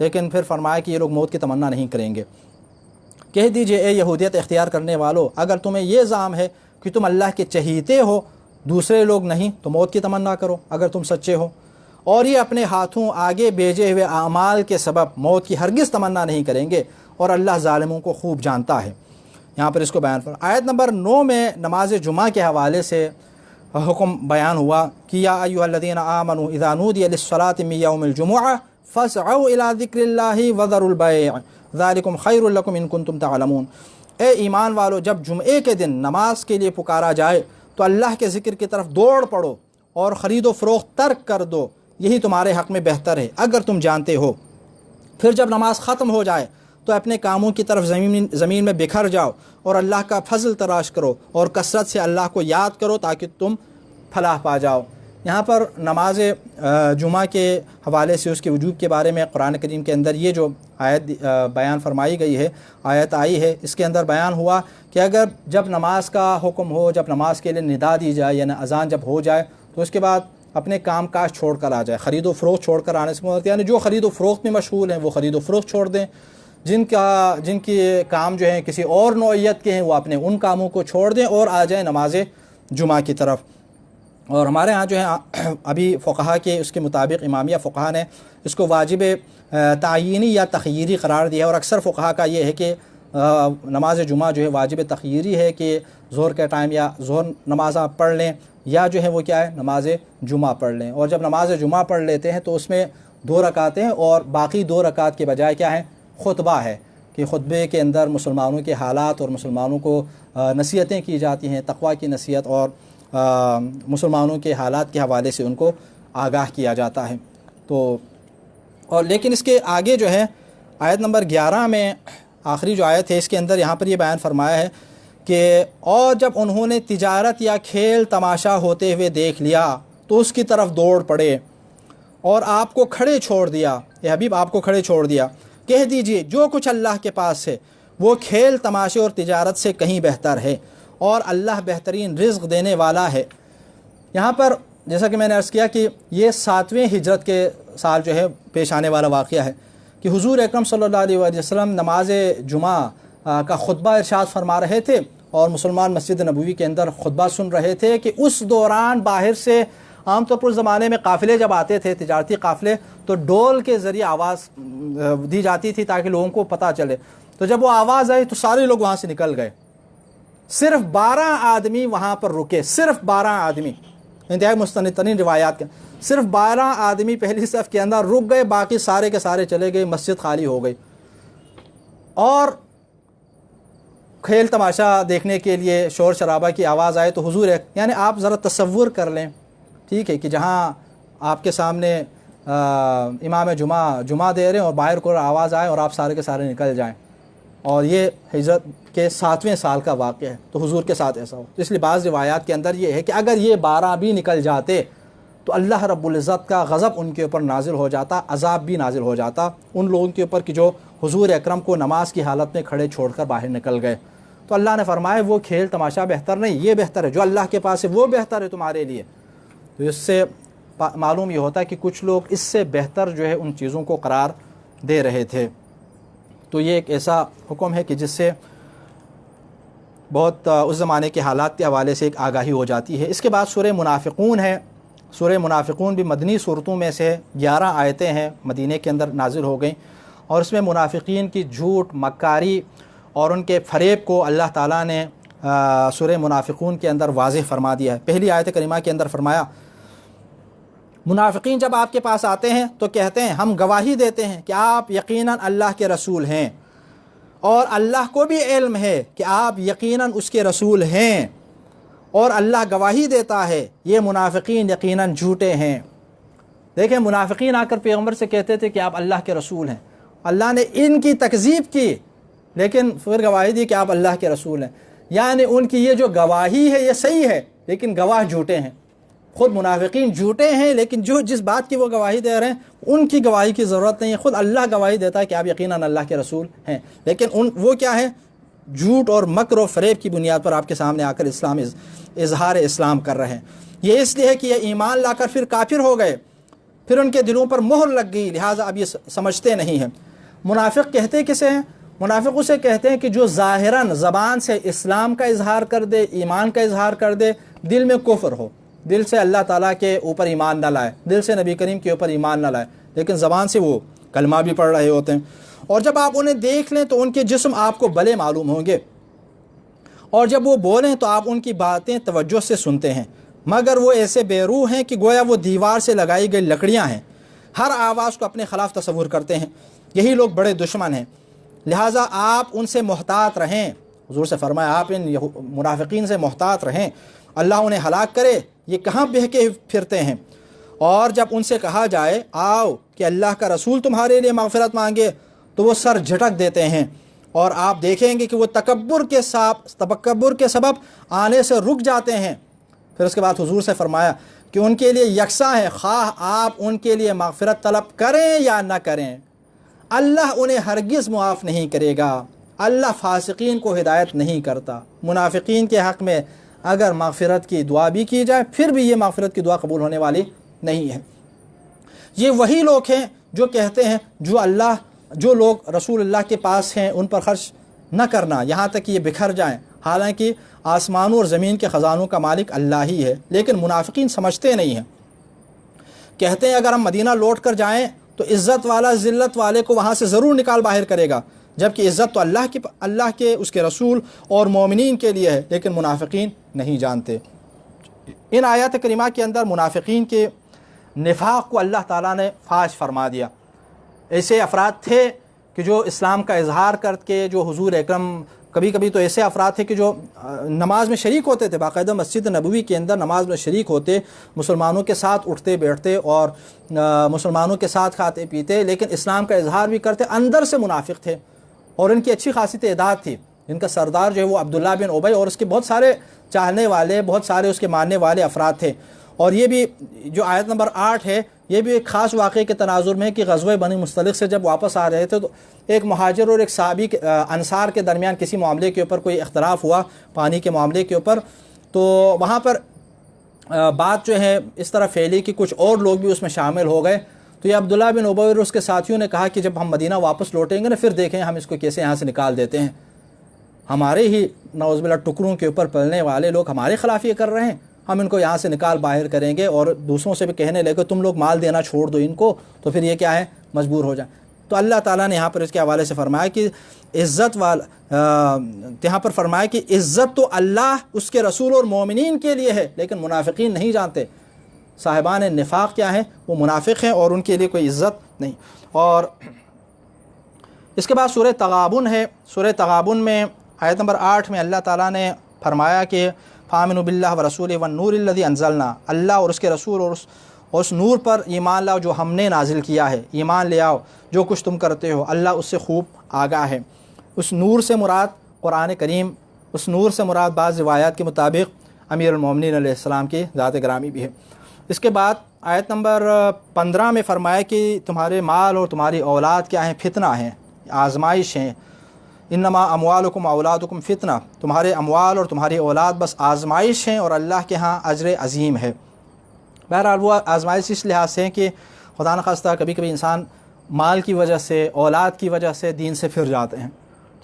لیکن پھر فرمایا کہ یہ لوگ موت کی تمنا نہیں کریں گے۔ کہہ دیجئے اے یہودیت اختیار کرنے والو، اگر تمہیں یہ زعم ہے کہ تم اللہ کے چہیتے ہو، دوسرے لوگ نہیں، تو موت کی تمنا کرو اگر تم سچے ہو، اور یہ اپنے ہاتھوں آگے بھیجے ہوئے اعمال کے سبب موت کی ہرگز تمنا نہیں کریں گے، اور اللہ ظالموں کو خوب جانتا ہے۔ یہاں پر اس کو بیان آیت نمبر 9 میں نماز جمعہ کے حوالے سے حکم بیان ہوا کہ یا ایھا الذین آمنوا اذا نودی للصلاۃ من یوم الجمعہ فاسعوا الی ذکر اللہ وذروا البیع ذالکم خیر لکم ان کنتم تعلمون۔ اے ایمان والو، جب جمعے کے دن نماز کے لیے پکارا جائے تو اللہ کے ذکر کی طرف دوڑ پڑو اور خرید و فروخت ترک کر دو، یہی تمہارے حق میں بہتر ہے اگر تم جانتے ہو۔ پھر جب نماز ختم ہو جائے تو اپنے کاموں کی طرف زمین میں بکھر جاؤ اور اللہ کا فضل تلاش کرو اور کثرت سے اللہ کو یاد کرو تاکہ تم فلاح پا جاؤ۔ یہاں پر نماز جمعہ کے حوالے سے اس کے وجوب کے بارے میں قرآن کریم کے اندر یہ جو آیت بیان فرمائی گئی ہے، آیت آئی ہے، اس کے اندر بیان ہوا کہ اگر جب نماز کا حکم ہو، جب نماز کے لیے ندا دی جائے یعنی اذان جب ہو جائے تو اس کے بعد اپنے کام کاج چھوڑ کر آ جائے، خرید و فروخت چھوڑ کر آنے سے مراد یعنی جو خرید و فروخت میں مشغول ہیں وہ خرید و فروخت چھوڑ دیں، جن کے کام جو ہیں کسی اور نوعیت کے ہیں وہ اپنے ان کاموں کو چھوڑ دیں اور آ جائیں نماز جمعہ کی طرف۔ اور ہمارے ہاں جو ہے ابھی فقہا کے اس کے مطابق امامیہ فقہا نے اس کو واجب تعینی یا تخییری قرار دیا ہے، اور اکثر فقہا کا یہ ہے کہ نماز جمعہ جو ہے واجب تخییری ہے کہ ظہر کے ٹائم یا ظہر نماز آپ پڑھ لیں یا جو ہے وہ کیا ہے نماز جمعہ پڑھ لیں، اور جب نماز جمعہ پڑھ لیتے ہیں تو اس میں 2 رکعتیں اور باقی 2 رکعت کے بجائے کیا ہے خطبہ ہے، کہ خطبے کے اندر مسلمانوں کے حالات اور مسلمانوں کو نصیحتیں کی جاتی ہیں، تقویٰ کی نصیحت اور مسلمانوں کے حالات کے حوالے سے ان کو آگاہ کیا جاتا ہے۔ تو اور لیکن اس کے آگے جو ہے آیت نمبر 11 میں آخری جو آیت ہے اس کے اندر یہاں پر یہ بیان فرمایا ہے کہ اور جب انہوں نے تجارت یا کھیل تماشا ہوتے ہوئے دیکھ لیا تو اس کی طرف دوڑ پڑے اور آپ کو کھڑے چھوڑ دیا، اے حبیب آپ کو کھڑے چھوڑ دیا۔ کہہ دیجئے جو کچھ اللہ کے پاس ہے وہ کھیل تماشے اور تجارت سے کہیں بہتر ہے، اور اللہ بہترین رزق دینے والا ہے۔ یہاں پر جیسا کہ میں نے عرض کیا کہ یہ 7ویں ہجرت کے سال جو ہے پیش آنے والا واقعہ ہے کہ حضور اکرم صلی اللہ علیہ وسلم نماز جمعہ کا خطبہ ارشاد فرما رہے تھے اور مسلمان مسجد نبوی کے اندر خطبہ سن رہے تھے کہ اس دوران باہر سے عام طور پر اس زمانے میں قافلے جب آتے تھے تجارتی قافلے تو ڈول کے ذریعے آواز دی جاتی تھی تاکہ لوگوں کو پتہ چلے، تو جب وہ آواز آئی تو سارے لوگ وہاں سے نکل گئے، صرف 12 آدمی وہاں پر رکے، صرف 12 آدمی، انتہائی مستند ترین روایات کے صرف 12 آدمی پہلی صف کے اندر رک گئے، باقی سارے کے سارے چلے گئے، مسجد خالی ہو گئی۔ اور کھیل تماشا دیکھنے کے لیے شور شرابہ کی آواز آئے تو حضور یعنی آپ ذرا تصور کر لیں، ٹھیک ہے، کہ جہاں آپ کے سامنے امام جمعہ دے رہے ہیں اور باہر کو آواز آئے اور آپ سارے کے سارے نکل جائیں، اور یہ ہجرت کے 7ویں سال کا واقعہ ہے، تو حضور کے ساتھ ایسا ہو۔ اس لیے بعض روایات کے اندر یہ ہے کہ اگر یہ 12 بھی نکل جاتے تو اللہ رب العزت کا غضب ان کے اوپر نازل ہو جاتا، عذاب بھی نازل ہو جاتا ان لوگوں کے اوپر کہ جو حضور اکرم کو نماز کی حالت میں کھڑے چھوڑ کر باہر نکل گئے۔ تو اللہ نے فرمایا وہ کھیل تماشا بہتر نہیں، یہ بہتر ہے، جو اللہ کے پاس ہے وہ بہتر ہے تمہارے لیے۔ تو اس سے معلوم یہ ہوتا ہے کہ کچھ لوگ اس سے بہتر جو ہے ان چیزوں کو قرار دے رہے تھے۔ تو یہ ایک ایسا حکم ہے کہ جس سے بہت اس زمانے کے حالات کے حوالے سے ایک آگاہی ہو جاتی ہے۔ اس کے بعد سورہ منافقون ہے، سورہ منافقون بھی مدنی صورتوں میں سے 11 آیتیں ہیں، مدینہ کے اندر نازل ہو گئیں، اور اس میں منافقین کی جھوٹ، مکاری اور ان کے فریب کو اللہ تعالیٰ نے سورہ منافقون کے اندر واضح فرما دیا ہے۔ پہلی آیت کریمہ کے اندر فرمایا منافقین جب آپ کے پاس آتے ہیں تو کہتے ہیں ہم گواہی دیتے ہیں کہ آپ یقیناً اللہ کے رسول ہیں، اور اللہ کو بھی علم ہے کہ آپ یقیناً اس کے رسول ہیں، اور اللہ گواہی دیتا ہے یہ منافقین یقیناً جھوٹے ہیں۔ دیکھیں منافقین آ کر پیغمبر سے کہتے تھے کہ آپ اللہ کے رسول ہیں، اللہ نے ان کی تکذیب کی لیکن پھر گواہی دی کہ آپ اللہ کے رسول ہیں، یعنی ان کی یہ جو گواہی ہے یہ صحیح ہے لیکن گواہ جھوٹے ہیں۔ خود منافقین جھوٹے ہیں لیکن جس بات کی وہ گواہی دے رہے ہیں ان کی گواہی کی ضرورت نہیں ہے، خود اللہ گواہی دیتا ہے کہ آپ یقیناً اللہ کے رسول ہیں، لیکن وہ کیا ہے جھوٹ اور مکر و فریب کی بنیاد پر آپ کے سامنے آ کر اظہار اسلام کر رہے ہیں۔ یہ اس لیے ہے کہ یہ ایمان لا کر پھر کافر ہو گئے، پھر ان کے دلوں پر مہر لگ گئی، لہٰذا اب یہ سمجھتے نہیں ہیں۔ منافق کہتے کسے ہیں؟ منافق اسے کہتے ہیں کہ جو ظاہراً زبان سے اسلام کا اظہار کر دے، ایمان کا اظہار کر دے، دل میں کفر ہو، دل سے اللہ تعالیٰ کے اوپر ایمان نہ لائے، دل سے نبی کریم کے اوپر ایمان نہ لائے، لیکن زبان سے وہ کلمہ بھی پڑھ رہے ہوتے ہیں۔ اور جب آپ انہیں دیکھ لیں تو ان کے جسم آپ کو بلے معلوم ہوں گے، اور جب وہ بولیں تو آپ ان کی باتیں توجہ سے سنتے ہیں، مگر وہ ایسے بے روح ہیں کہ گویا وہ دیوار سے لگائی گئی لکڑیاں ہیں، ہر آواز کو اپنے خلاف تصور کرتے ہیں۔ یہی لوگ بڑے دشمن ہیں، لہٰذا آپ ان سے محتاط رہیں۔ حضور سے فرمایا آپ ان منافقین سے محتاط رہیں، اللہ انہیں ہلاک کرے، یہ کہاں بہکے پھرتے ہیں۔ اور جب ان سے کہا جائے آؤ کہ اللہ کا رسول تمہارے لیے مغفرت مانگے تو وہ سر جھٹک دیتے ہیں، اور آپ دیکھیں گے کہ وہ تکبر کے سبب آنے سے رک جاتے ہیں۔ پھر اس کے بعد حضور سے فرمایا کہ ان کے لیے یکساں ہے، خواہ آپ ان کے لیے مغفرت طلب کریں یا نہ کریں، اللہ انہیں ہرگز معاف نہیں کرے گا۔ اللہ فاسقین کو ہدایت نہیں کرتا۔ منافقین کے حق میں اگر مغفرت کی دعا بھی کی جائے پھر بھی یہ مغفرت کی دعا قبول ہونے والی نہیں ہے۔ یہ وہی لوگ ہیں جو کہتے ہیں جو لوگ رسول اللہ کے پاس ہیں ان پر خرچ نہ کرنا یہاں تک کہ یہ بکھر جائیں، حالانکہ آسمانوں اور زمین کے خزانوں کا مالک اللہ ہی ہے، لیکن منافقین سمجھتے نہیں ہیں۔ کہتے ہیں اگر ہم مدینہ لوٹ کر جائیں تو عزت والا ذلت والے کو وہاں سے ضرور نکال باہر کرے گا، جبکہ عزت تو اللہ کے اس کے رسول اور مومنین کے لیے ہے، لیکن منافقین نہیں جانتے۔ ان آیات کریمہ کے اندر منافقین کے نفاق کو اللہ تعالیٰ نے فاش فرما دیا۔ ایسے افراد تھے کہ جو اسلام کا اظہار کر کے جو حضور اکرم، کبھی کبھی تو ایسے افراد تھے کہ جو نماز میں شریک ہوتے تھے، باقاعدہ مسجد نبوی کے اندر نماز میں شریک ہوتے، مسلمانوں کے ساتھ اٹھتے بیٹھتے اور مسلمانوں کے ساتھ کھاتے پیتے، لیکن اسلام کا اظہار بھی کرتے، اندر سے منافق تھے، اور ان کی اچھی خاصی تعداد تھی۔ ان کا سردار جو ہے وہ عبداللہ بن ابی اور اس کے بہت سارے چاہنے والے، بہت سارے اس کے ماننے والے افراد تھے۔ اور یہ بھی جو آیت نمبر 8 ہے یہ بھی ایک خاص واقعے کے تناظر میں کہ غزوہ بنی مصطلق سے جب واپس آ رہے تھے تو ایک مہاجر اور ایک صحابی انصار کے درمیان کسی معاملے کے اوپر کوئی اختلاف ہوا، پانی کے معاملے کے اوپر، تو وہاں پر بات جو ہے اس طرح پھیلی کہ کچھ اور لوگ بھی اس میں شامل ہو گئے۔ تو یہ عبداللہ بن ابی اور اس کے ساتھیوں نے کہا کہ جب ہم مدینہ واپس لوٹیں گے نا پھر دیکھیں ہم اس کو کیسے یہاں سے نکال دیتے ہیں، ہمارے ہی نعوذ باللہ ٹکڑوں کے اوپر پلنے والے لوگ ہمارے خلاف یہ کر رہے ہیں، ہم ان کو یہاں سے نکال باہر کریں گے، اور دوسروں سے بھی کہنے لگے تم لوگ مال دینا چھوڑ دو ان کو، تو پھر یہ کیا ہے مجبور ہو جائیں۔ تو اللہ تعالیٰ نے یہاں پر اس کے حوالے سے فرمایا کہ یہاں پر فرمایا کہ عزت تو اللہ، اس کے رسول اور مومنین کے لیے ہے، لیکن منافقین نہیں جانتے۔ صاحبان نفاق کیا ہیں؟ وہ منافق ہیں اور ان کے لیے کوئی عزت نہیں۔ اور اس کے بعد سورہ تغابن ہے۔ سورہ تغابن میں آیت نمبر 8 میں اللہ تعالیٰ نے فرمایا کہ فآمنوا باللہ ورسولہ والنور الذی انزلنا، اللہ اور اس کے رسول اور اس نور پر ایمان لاؤ جو ہم نے نازل کیا ہے، ایمان لے آؤ، جو کچھ تم کرتے ہو اللہ اس سے خوب آگاہ ہے۔ اس نور سے مراد قرآن کریم، اس نور سے مراد بعض روایات کے مطابق امیر المومنین علیہ السلام کی ذات گرامی بھی ہے۔ اس کے بعد آیت نمبر 15 میں فرمایا کہ تمہارے مال اور تمہاری اولاد کیا ہیں؟ فتنہ ہیں، آزمائش ہیں۔ انما اموالکم اولادکم فتنہ، تمہارے اموال اور تمہاری اولاد بس آزمائش ہیں اور اللہ کے ہاں اجر عظیم ہے۔ بہرحال وہ آزمائش اس لحاظ سے ہے کہ خدا نخواستہ کبھی کبھی انسان مال کی وجہ سے، اولاد کی وجہ سے دین سے پھر جاتے ہیں،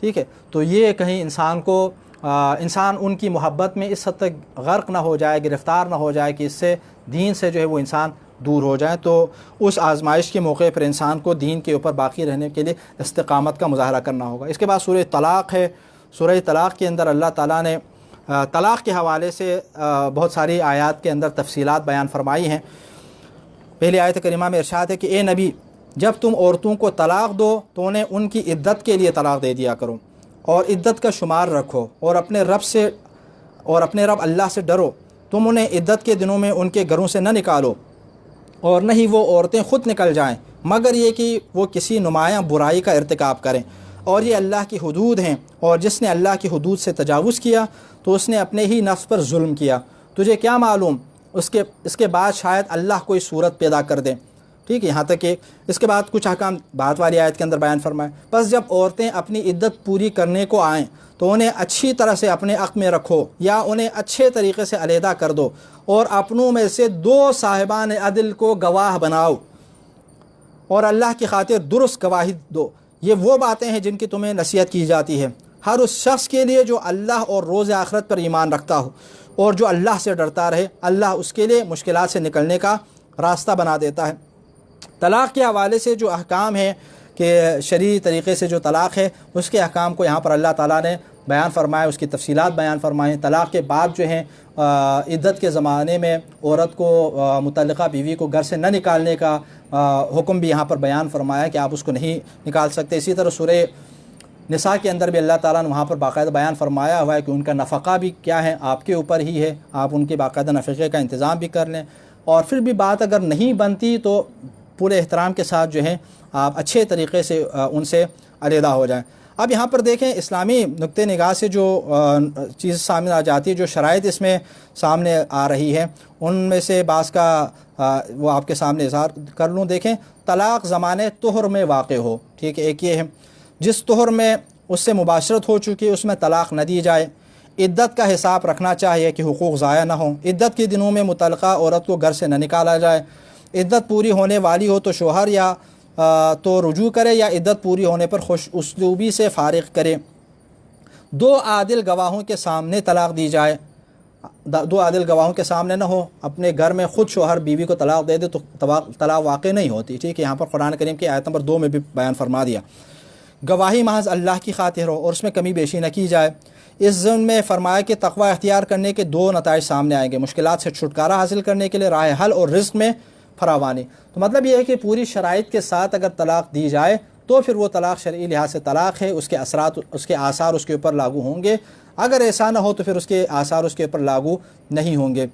ٹھیک ہے، تو یہ کہیں انسان ان کی محبت میں اس حد تک غرق نہ ہو جائے، گرفتار نہ ہو جائے کہ اس سے دین سے جو ہے وہ انسان دور ہو جائے۔ تو اس آزمائش کے موقع پر انسان کو دین کے اوپر باقی رہنے کے لیے استقامت کا مظاہرہ کرنا ہوگا۔ اس کے بعد سورہ طلاق ہے۔ سورہ طلاق کے اندر اللہ تعالیٰ نے طلاق کے حوالے سے بہت ساری آیات کے اندر تفصیلات بیان فرمائی ہیں۔ پہلی آیت کریمہ میں ارشاد ہے کہ اے نبی، جب تم عورتوں کو طلاق دو تو انہیں ان کی عدت کے لیے طلاق دے دیا کرو، اور عدت کا شمار رکھو، اور اپنے رب اللہ سے ڈرو۔ تم انہیں عدت کے دنوں میں ان کے گھروں سے نہ نکالو، اور نہ ہی وہ عورتیں خود نکل جائیں، مگر یہ کہ وہ کسی نمایاں برائی کا ارتکاب کریں، اور یہ اللہ کی حدود ہیں، اور جس نے اللہ کی حدود سے تجاوز کیا تو اس نے اپنے ہی نفس پر ظلم کیا۔ تجھے کیا معلوم اس کے بعد شاید اللہ کوئی صورت پیدا کر دے، ٹھیک ہے، یہاں تک کہ اس کے بعد کچھ احکام بات والی آیت کے اندر بیان فرمائے۔ بس جب عورتیں اپنی عدت پوری کرنے کو آئیں تو انہیں اچھی طرح سے اپنے عقد میں رکھو، یا انہیں اچھے طریقے سے علیحدہ کر دو، اور اپنوں میں سے 2 صاحبان عدل کو گواہ بناؤ۔ اور اللہ کی خاطر درست گواہی دو، یہ وہ باتیں ہیں جن کی تمہیں نصیحت کی جاتی ہے، ہر اس شخص کے لیے جو اللہ اور روز آخرت پر ایمان رکھتا ہو اور جو اللہ سے ڈرتا رہے، اللہ اس کے لیے مشکلات سے نکلنے کا راستہ بنا دیتا ہے۔ طلاق کے حوالے سے جو احکام ہیں کہ شرعی طریقے سے جو طلاق ہے اس کے احکام کو یہاں پر اللہ تعالیٰ نے بیان فرمایا، اس کی تفصیلات بیان فرمائیں۔ طلاق کے بعد جو ہیں عدت کے زمانے میں عورت کو متعلقہ بیوی کو گھر سے نہ نکالنے کا حکم بھی یہاں پر بیان فرمایا کہ آپ اس کو نہیں نکال سکتے۔ اسی طرح سورہ نساء کے اندر بھی اللہ تعالیٰ نے وہاں پر باقاعدہ بیان فرمایا ہوا ہے کہ ان کا نفقہ بھی کیا ہے، آپ کے اوپر ہی ہے، آپ ان کے باقاعدہ نفقے کا انتظام بھی کر لیں، اور پھر بھی بات اگر نہیں بنتی تو پورے احترام کے ساتھ جو ہے آپ اچھے طریقے سے ان سے علیحدہ ہو جائیں۔ اب یہاں پر دیکھیں اسلامی نقطہ نگاہ سے جو چیز سامنے آ جاتی ہے، جو شرائط اس میں سامنے آ رہی ہے، ان میں سے بعض کا وہ آپ کے سامنے اظہار کر لوں۔ دیکھیں، طلاق زمانے طہر میں واقع ہو، ٹھیک ہے، ایک یہ ہے جس طہر میں اس سے مباشرت ہو چکی اس میں طلاق نہ دی جائے۔ عدت کا حساب رکھنا چاہیے کہ حقوق ضائع نہ ہوں۔ عدت کے دنوں میں متعلقہ عورت کو گھر سے نہ نکالا جائے۔ عدت پوری ہونے والی ہو تو شوہر یا تو رجوع کرے یا عدت پوری ہونے پر خوش اسلوبی سے فارغ کرے۔ دو عادل گواہوں کے سامنے طلاق دی جائے۔ دو عادل گواہوں کے سامنے نہ ہو، اپنے گھر میں خود شوہر بیوی کو طلاق دے دے تو طلاق واقع نہیں ہوتی، ٹھیک ہے۔ یہاں پر قرآن کریم کی آیت نمبر 2 میں بھی بیان فرما دیا۔ گواہی محض اللہ کی خاطر ہو اور اس میں کمی بیشی نہ کی جائے۔ اس ضمن میں فرمایا کہ تقوی اختیار کرنے کے دو نتائج سامنے آئیں گے، مشکلات سے چھٹکارا حاصل کرنے کے لیے راہ حل اور رزق میں فراوانی۔ تو مطلب یہ ہے کہ پوری شرائط کے ساتھ اگر طلاق دی جائے تو پھر وہ طلاق شرعی لحاظ سے طلاق ہے، اس کے اثرات، اس کے آثار اس کے اوپر لاگو ہوں گے۔ اگر ایسا نہ ہو تو پھر اس کے آثار اس کے اوپر لاگو نہیں ہوں گے۔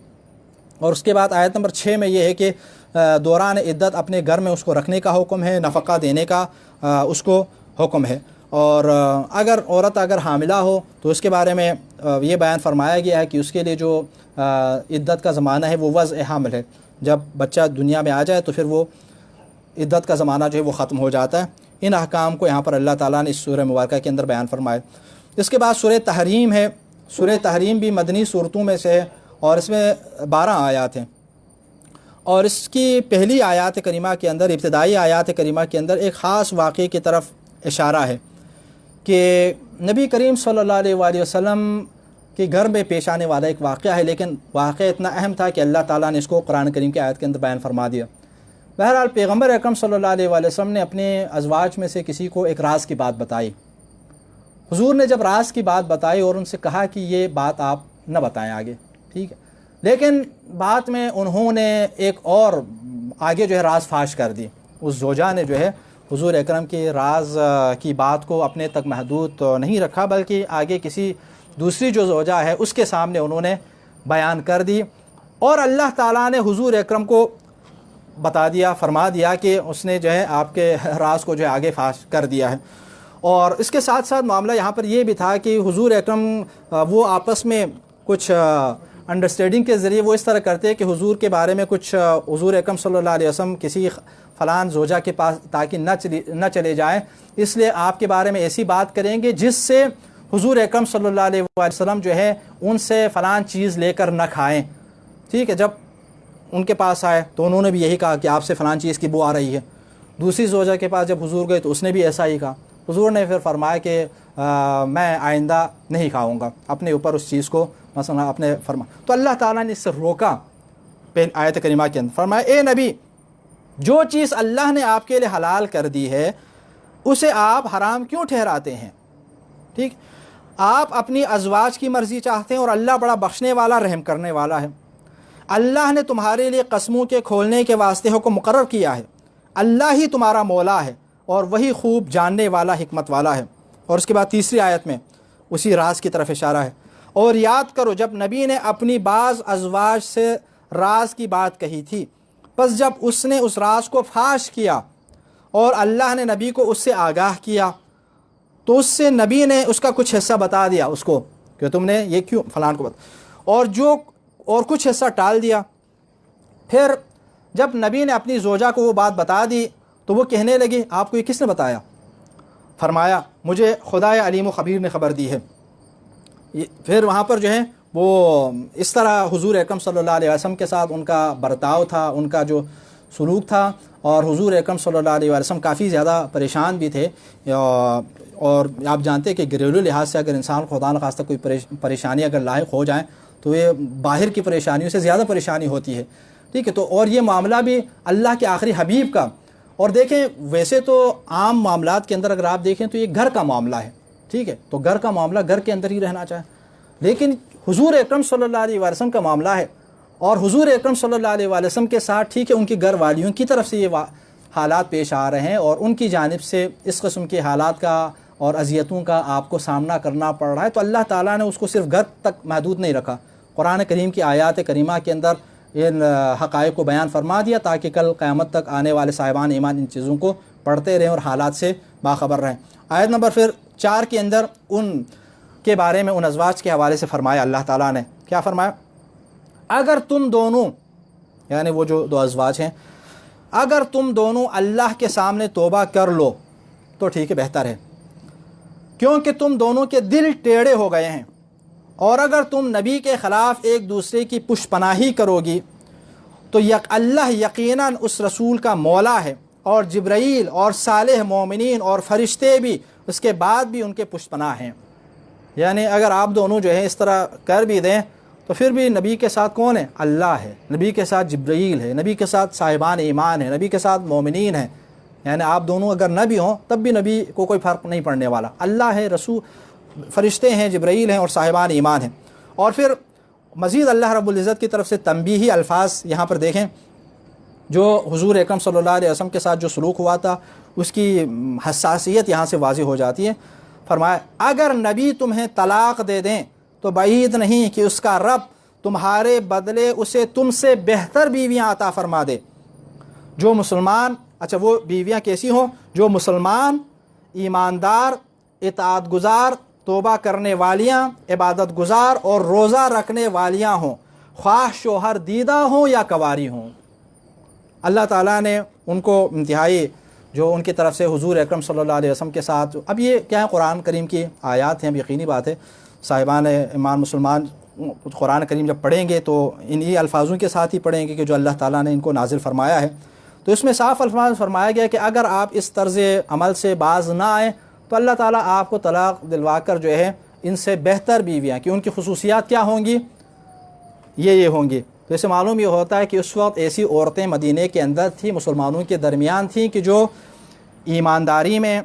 اور اس کے بعد آیت نمبر 6 میں یہ ہے کہ دوران عدت اپنے گھر میں اس کو رکھنے کا حکم ہے، نفقہ دینے کا اس کو حکم ہے۔ اور اگر عورت حاملہ ہو تو اس کے بارے میں یہ بیان فرمایا گیا ہے کہ اس کے لیے جو عدت کا زمانہ ہے وہ وضع حمل ہے۔ جب بچہ دنیا میں آ جائے تو پھر وہ عدت کا زمانہ جو ہے وہ ختم ہو جاتا ہے۔ ان احکام کو یہاں پر اللہ تعالیٰ نے اس سورہ مبارکہ کے اندر بیان فرمایا۔ اس کے بعد سورہ تحریم ہے۔ سورہ تحریم بھی مدنی صورتوں میں سے ہے اور اس میں 12 آیات ہیں، اور اس کی پہلی آیات کریمہ کے اندر، ابتدائی آیات کریمہ کے اندر ایک خاص واقعے کی طرف اشارہ ہے کہ نبی کریم صلی اللہ علیہ وآلہ وسلم کے گھر میں پیش آنے والا ایک واقعہ ہے، لیکن واقعہ اتنا اہم تھا کہ اللہ تعالیٰ نے اس کو قرآن کریم کی آیت کے اندر بیان فرما دیا۔ بہرحال پیغمبر اکرم صلی اللہ علیہ وآلہ وسلم نے اپنے ازواج میں سے کسی کو ایک راز کی بات بتائی۔ حضور نے جب راز کی بات بتائی اور ان سے کہا کہ یہ بات آپ نہ بتائیں آگے، ٹھیک ہے، لیکن بعد میں انہوں نے ایک اور آگے جو ہے راز فاش کر دی۔ اس زوجہ نے جو ہے حضور اکرم کے راز کی بات کو اپنے تک محدود تو نہیں رکھا، بلکہ آگے کسی دوسری جو زوجہ ہے اس کے سامنے انہوں نے بیان کر دی، اور اللہ تعالیٰ نے حضور اکرم کو بتا دیا، فرما دیا کہ اس نے جو ہے آپ کے راز کو جو ہے آگے فاش کر دیا ہے۔ اور اس کے ساتھ ساتھ معاملہ یہاں پر یہ بھی تھا کہ حضور اکرم وہ آپس میں کچھ انڈرسٹینڈنگ کے ذریعے وہ اس طرح کرتے ہیں کہ حضور کے بارے میں کچھ حضور اکرم صلی اللہ علیہ وسلم کسی فلان زوجہ کے پاس تاکہ نہ چلے جائیں، اس لیے آپ کے بارے میں ایسی بات کریں گے جس سے حضور اکرم صلی اللہ علیہ وسلم جو ہے ان سے فلان چیز لے کر نہ کھائیں، ٹھیک ہے۔ جب ان کے پاس آئے تو انہوں نے بھی یہی کہا کہ آپ سے فلان چیز کی بو آ رہی ہے۔ دوسری زوجہ کے پاس جب حضور گئے تو اس نے بھی ایسا ہی کہا۔ حضور نے پھر فرمایا کہ میں آئندہ نہیں کھاؤں گا، اپنے اوپر اس چیز کو مثلا اپنے تو اللہ تعالیٰ نے اس سے روکا آیت کریمہ کے اندر، فرمایا اے نبی، جو چیز اللہ نے آپ کے لیے حلال کر دی ہے اسے آپ حرام کیوں ٹھہراتے ہیں؟ ٹھیک، آپ اپنی ازواج کی مرضی چاہتے ہیں اور اللہ بڑا بخشنے والا، رحم کرنے والا ہے۔ اللہ نے تمہارے لیے قسموں کے کھولنے کے واسطے حکم مقرر کیا ہے، اللہ ہی تمہارا مولا ہے اور وہی خوب جاننے والا، حکمت والا ہے۔ اور اس کے بعد تیسری آیت میں اسی راز کی طرف اشارہ ہے، اور یاد کرو جب نبی نے اپنی بعض ازواج سے راز کی بات کہی تھی، پس جب اس نے اس راز کو فاش کیا اور اللہ نے نبی کو اس سے آگاہ کیا تو اس سے نبی نے اس کا کچھ حصہ بتا دیا اس کو کہ تم نے یہ کیوں فلان کو بتا، اور کچھ حصہ ٹال دیا۔ پھر جب نبی نے اپنی زوجہ کو وہ بات بتا دی تو وہ کہنے لگی آپ کو یہ کس نے بتایا؟ فرمایا مجھے خدائے علیم و خبیر نے خبر دی ہے۔ پھر وہاں پر جو ہے وہ اس طرح حضور اکرم صلی اللہ علیہ وسلم کے ساتھ ان کا برتاؤ تھا، ان کا جو سلوک تھا، اور حضور اکرم صلی اللہ علیہ وسلم کافی زیادہ پریشان بھی تھے، اور آپ جانتے ہیں کہ گھریلو لحاظ سے اگر انسان خدا نخواستہ کوئی پریشانی اگر لاحق ہو جائیں تو یہ باہر کی پریشانیوں سے زیادہ پریشانی ہوتی ہے، ٹھیک ہے۔ تو اور یہ معاملہ بھی اللہ کے آخری حبیب کا، اور دیکھیں ویسے تو عام معاملات کے اندر اگر آپ دیکھیں تو یہ گھر کا معاملہ ہے، ٹھیک ہے، تو گھر کا معاملہ گھر کے اندر ہی رہنا چاہے، لیکن حضور اکرم صلی اللہ علیہ وسلم کا معاملہ ہے، اور حضور اکرم صلی اللہ علیہ وسلم کے ساتھ ٹھیک ہے ان کی گھر والیوں کی طرف سے یہ حالات پیش آ رہے ہیں، اور ان کی جانب سے اس قسم کے حالات کا اور اذیتوں کا آپ کو سامنا کرنا پڑ رہا ہے، تو اللہ تعالیٰ نے اس کو صرف گھر تک محدود نہیں رکھا، قرآن کریم کی آیات کریمہ کے اندر ان حقائق کو بیان فرما دیا تاکہ کل قیامت تک آنے والے صاحبان ایمان ان چیزوں کو پڑھتے رہیں اور حالات سے باخبر رہیں۔ آیت نمبر پھر 4 کے اندر ان کے بارے میں ان ازواج کے حوالے سے فرمایا، اللہ تعالیٰ نے کیا فرمایا؟ اگر تم دونوں، یعنی وہ جو 2 ازواج ہیں، اگر تم دونوں اللہ کے سامنے توبہ کر لو تو ٹھیک ہے، بہتر ہے، کیونکہ تم دونوں کے دل ٹیڑھے ہو گئے ہیں، اور اگر تم نبی کے خلاف ایک دوسرے کی پشت پناہی کرو گی تو اللہ یقیناً اس رسول کا مولا ہے، اور جبرائیل اور صالح مومنین اور فرشتے بھی اس کے بعد بھی ان کے پشت پناہ ہیں۔ یعنی اگر آپ دونوں جو ہے اس طرح کر بھی دیں تو پھر بھی نبی کے ساتھ کون ہے؟ اللہ ہے، نبی کے ساتھ جبرائیل ہے، نبی کے ساتھ صاحبان ایمان ہے، نبی کے ساتھ مومنین ہیں، یعنی آپ دونوں اگر نہ بھی ہوں تب بھی نبی کو کوئی فرق نہیں پڑنے والا، اللہ ہے، رسول، فرشتے ہیں، جبرائیل ہیں اور صاحبان ایمان ہیں۔ اور پھر مزید اللہ رب العزت کی طرف سے تنبیہی الفاظ یہاں پر دیکھیں، جو حضور اکرم صلی اللہ علیہ وسلم کے ساتھ جو سلوک ہوا تھا اس کی حساسیت یہاں سے واضح ہو جاتی ہے۔ فرمایا اگر نبی تمہیں طلاق دے دیں تو بعید نہیں کہ اس کا رب تمہارے بدلے اسے تم سے بہتر بیویاں عطا فرما دے، جو مسلمان، اچھا وہ بیویاں کیسی ہوں؟ جو مسلمان، ایماندار، اطاعت گزار، توبہ کرنے والیاں، عبادت گزار اور روزہ رکھنے والیاں ہوں، خواہ شوہر دیدہ ہوں یا کنواری ہوں۔ اللہ تعالیٰ نے ان کو انتہائی جو ان کی طرف سے حضور اکرم صلی اللہ علیہ وسلم کے ساتھ، اب یہ کیا ہے، قرآن کریم کی آیات ہیں، اب یقینی بات ہے صاحبان ایمان مسلمان قرآن کریم جب پڑھیں گے تو انہی الفاظوں کے ساتھ ہی پڑھیں گے کہ جو اللہ تعالیٰ نے ان کو نازل فرمایا ہے۔ تو اس میں صاف الفاظ فرمایا گیا کہ اگر آپ اس طرز عمل سے باز نہ آئیں تو اللہ تعالیٰ آپ کو طلاق دلوا کر جو ہے ان سے بہتر بیویاں، کہ ان کی خصوصیات کیا ہوں گی، یہ ہوں گی۔ تو اسے معلوم یہ ہوتا ہے کہ اس وقت ایسی عورتیں مدینہ کے اندر تھیں، مسلمانوں کے درمیان تھیں کہ جو ایمانداری میں،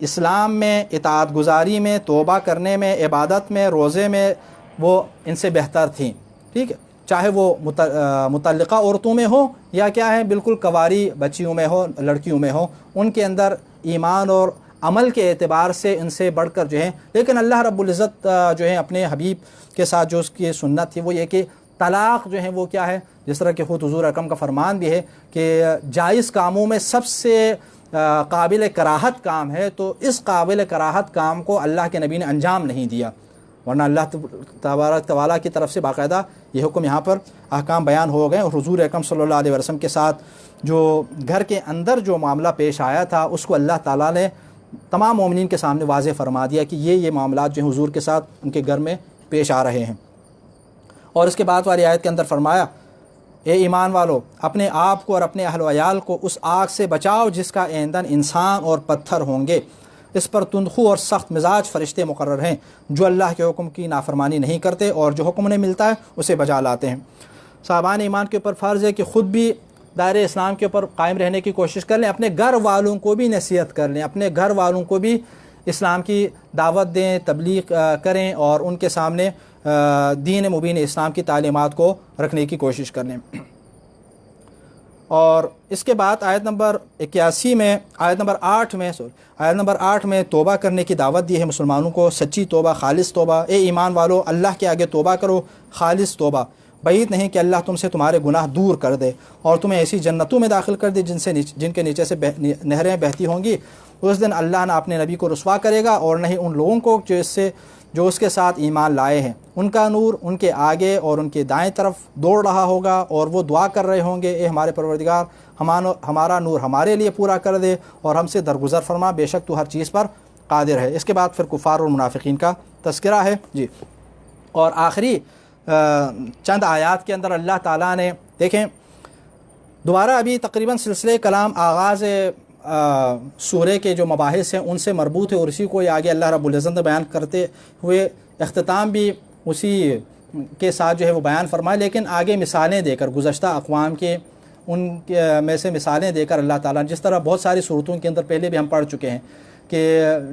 اسلام میں، اطاعت گزاری میں، توبہ کرنے میں، عبادت میں، روزے میں وہ ان سے بہتر تھیں، ٹھیک ہے، چاہے وہ متعلقہ عورتوں میں ہو یا کیا ہے بالکل کنواری بچیوں میں ہو، لڑکیوں میں ہو، ان کے اندر ایمان اور عمل کے اعتبار سے ان سے بڑھ کر جو ہے۔ لیکن اللہ رب العزت جو ہے اپنے حبیب کے ساتھ جو اس کی سنت تھی وہ یہ کہ طلاق جو ہے وہ کیا ہے، جس طرح کہ خود حضور اکرم کا فرمان بھی ہے کہ جائز کاموں میں سب سے قابل کراہت کام ہے، تو اس قابل کراہت کام کو اللہ کے نبی نے انجام نہیں دیا، ورنہ اللہ تبارک تعالیٰ کی طرف سے باقاعدہ یہ حکم یہاں پر احکام بیان ہو گئے، اور حضور اکرم صلی اللہ علیہ وسلم کے ساتھ جو گھر کے اندر جو معاملہ پیش آیا تھا اس کو اللہ تعالیٰ نے تمام مومنین کے سامنے واضح فرما دیا کہ یہ معاملات جو حضور کے ساتھ ان کے گھر میں پیش آ رہے ہیں۔ اور اس کے بعد والی آیت کے اندر فرمایا اے ایمان والو، اپنے آپ کو اور اپنے اہل و عیال کو اس آگ سے بچاؤ جس کا ایندھن انسان اور پتھر ہوں گے، اس پر تندخو اور سخت مزاج فرشتے مقرر ہیں جو اللہ کے حکم کی نافرمانی نہیں کرتے اور جو حکم انہیں ملتا ہے اسے بجا لاتے ہیں۔ صاحبان ایمان کے اوپر فرض ہے کہ خود بھی دائرۂ اسلام کے اوپر قائم رہنے کی کوشش کر لیں، اپنے گھر والوں کو بھی نصیحت کر لیں، اپنے گھر والوں کو بھی اسلام کی دعوت دیں، تبلیغ کریں اور ان کے سامنے دین مبین اسلام کی تعلیمات کو رکھنے کی کوشش کر لیں۔ اور اس کے بعد آیت نمبر 81 میں، آیت نمبر 8 میں توبہ کرنے کی دعوت دی ہے مسلمانوں کو، سچی توبہ، خالص توبہ۔ اے ایمان والو، اللہ کے آگے توبہ کرو، خالص توبہ، بعید نہیں کہ اللہ تم سے تمہارے گناہ دور کر دے اور تمہیں ایسی جنتوں میں داخل کر دے جن کے نیچے سے نہریں بہتی ہوں گی۔ اس دن اللہ نہ اپنے نبی کو رسوا کرے گا اور نہ ہی ان لوگوں کو جو اس کے ساتھ ایمان لائے ہیں، ان کا نور ان کے آگے اور ان کے دائیں طرف دوڑ رہا ہوگا اور وہ دعا کر رہے ہوں گے، اے ہمارے پروردگار، ہمارا نور ہمارے لیے پورا کر دے اور ہم سے درگزر فرما، بے شک تو ہر چیز پر قادر ہے۔ اس کے بعد پھر کفار اور منافقین کا تذکرہ ہے جی۔ اور آخری چند آیات کے اندر اللہ تعالیٰ نے دیکھیں دوبارہ ابھی تقریباً سلسلے کلام آغاز سورہ کے جو مباحث ہیں ان سے مربوط ہے، اور اسی کو یہ آگے اللہ رب العزت نے بیان کرتے ہوئے اختتام بھی اسی کے ساتھ جو ہے وہ بیان فرمائے، لیکن آگے مثالیں دے کر گزشتہ اقوام کے ان میں سے مثالیں دے کر اللہ تعالیٰ، جس طرح بہت ساری صورتوں کے اندر پہلے بھی ہم پڑھ چکے ہیں کہ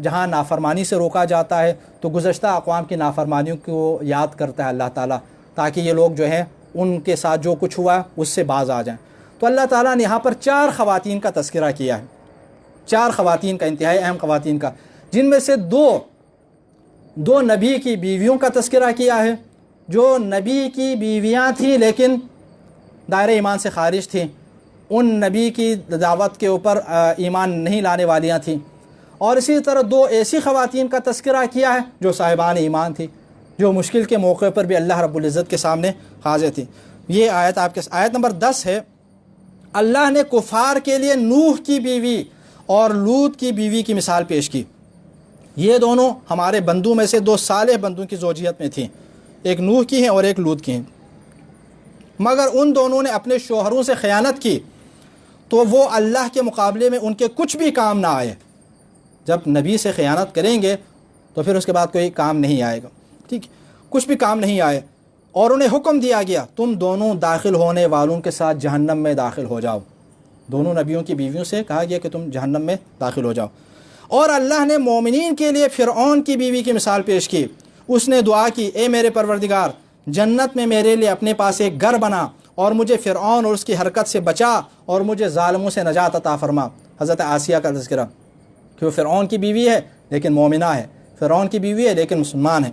جہاں نافرمانی سے روکا جاتا ہے تو گزشتہ اقوام کی نافرمانیوں کو یاد کرتا ہے اللہ تعالیٰ، تاکہ یہ لوگ جو ہیں ان کے ساتھ جو کچھ ہوا اس سے باز آ جائیں۔ تو اللہ تعالیٰ نے یہاں پر 4 خواتین کا تذکرہ کیا ہے، 4 خواتین کا، انتہائی اہم خواتین کا، جن میں سے دو نبی کی بیویوں کا تذکرہ کیا ہے، جو نبی کی بیویاں تھیں لیکن دائرہ ایمان سے خارج تھیں، ان نبی کی دعوت کے اوپر ایمان نہیں لانے والیاں تھیں، اور اسی طرح 2 ایسی خواتین کا تذکرہ کیا ہے جو صاحبان ایمان تھی، جو مشکل کے موقع پر بھی اللہ رب العزت کے سامنے حاضر تھی۔ یہ آیت آپ کے آیت نمبر 10 ہے۔ اللہ نے کفار کے لیے نوح کی بیوی اور لوط کی بیوی کی مثال پیش کی۔ یہ دونوں ہمارے بندوں میں سے 2 صالح بندوں کی زوجیت میں تھیں، ایک نوح کی ہیں اور ایک لوط کی ہیں، مگر ان دونوں نے اپنے شوہروں سے خیانت کی تو وہ اللہ کے مقابلے میں ان کے کچھ بھی کام نہ آئے۔ جب نبی سے خیانت کریں گے تو پھر اس کے بعد کوئی کام نہیں آئے گا، ٹھیک، کچھ بھی کام نہیں آئے، اور انہیں حکم دیا گیا تم دونوں داخل ہونے والوں کے ساتھ جہنم میں داخل ہو جاؤ۔ دونوں نبیوں کی بیویوں سے کہا گیا کہ تم جہنم میں داخل ہو جاؤ۔ اور اللہ نے مومنین کے لیے فرعون کی بیوی کی مثال پیش کی۔ اس نے دعا کی، اے میرے پروردگار، جنت میں میرے لیے اپنے پاس ایک گھر بنا اور مجھے فرعون اور اس کی حرکت سے بچا اور مجھے ظالموں سے نجات عطا فرما۔ حضرت آسیہ کا تذکرہ کہ وہ فرعون کی بیوی ہے لیکن مومنہ ہے، فرعون کی بیوی ہے لیکن مسلمان ہے۔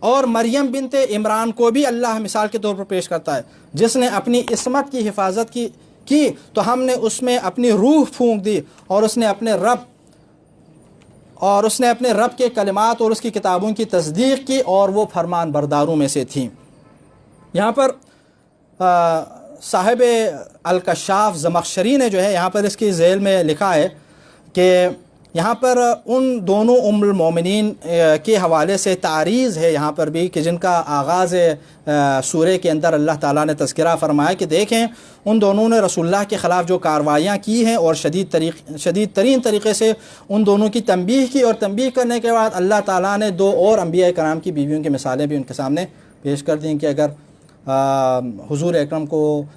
اور مریم بنت عمران کو بھی اللہ مثال کے طور پر پیش کرتا ہے، جس نے اپنی عصمت کی حفاظت کی تو ہم نے اس میں اپنی روح پھونک دی، اور اس نے اپنے رب کے کلمات اور اس کی کتابوں کی تصدیق کی، اور وہ فرمان برداروں میں سے تھیں۔ یہاں پر صاحب الکشاف زمخشری نے جو ہے یہاں پر اس کی ذیل میں لکھا ہے کہ یہاں پر ان دونوں ام المومنین کے حوالے سے تعریض ہے یہاں پر بھی، کہ جن کا آغاز سورہ کے اندر اللہ تعالیٰ نے تذکرہ فرمایا کہ دیکھیں ان دونوں نے رسول اللہ کے خلاف جو کارروائیاں کی ہیں اور شدید ترین طریقے سے ان دونوں کی تنبیہ کی، اور تنبیہ کرنے کے بعد اللہ تعالیٰ نے 2 اور انبیاء کرام کی بیویوں کی مثالیں بھی ان کے سامنے پیش کر دیں کہ اگر حضور اکرم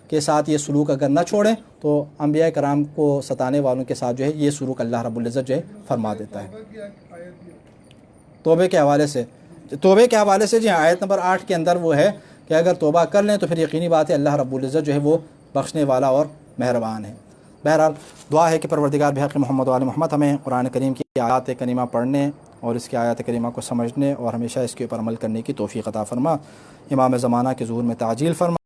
کے ساتھ یہ سلوک اگر نہ چھوڑیں تو انبیاء کرام کو ستانے والوں کے ساتھ جو ہے یہ سلوک اللہ رب العزت جو ہے فرما دیتا ہے۔ توبے کے حوالے سے جی آیت نمبر 8 کے اندر وہ ہے کہ اگر توبہ کر لیں تو پھر یقینی بات ہے اللہ رب العزت جو ہے وہ بخشنے والا اور مہربان ہے۔ بہرحال دعا ہے کہ پروردگار بحق محمد و آل محمد ہمیں قرآن کریم کی آیات کریمہ پڑھنے اور اس کی آیات کریمہ کو سمجھنے اور ہمیشہ اس کے اوپر عمل کرنے کی توفیق عطا فرما۔ امام زمانہ کے ظہور میں تعجیل فرما۔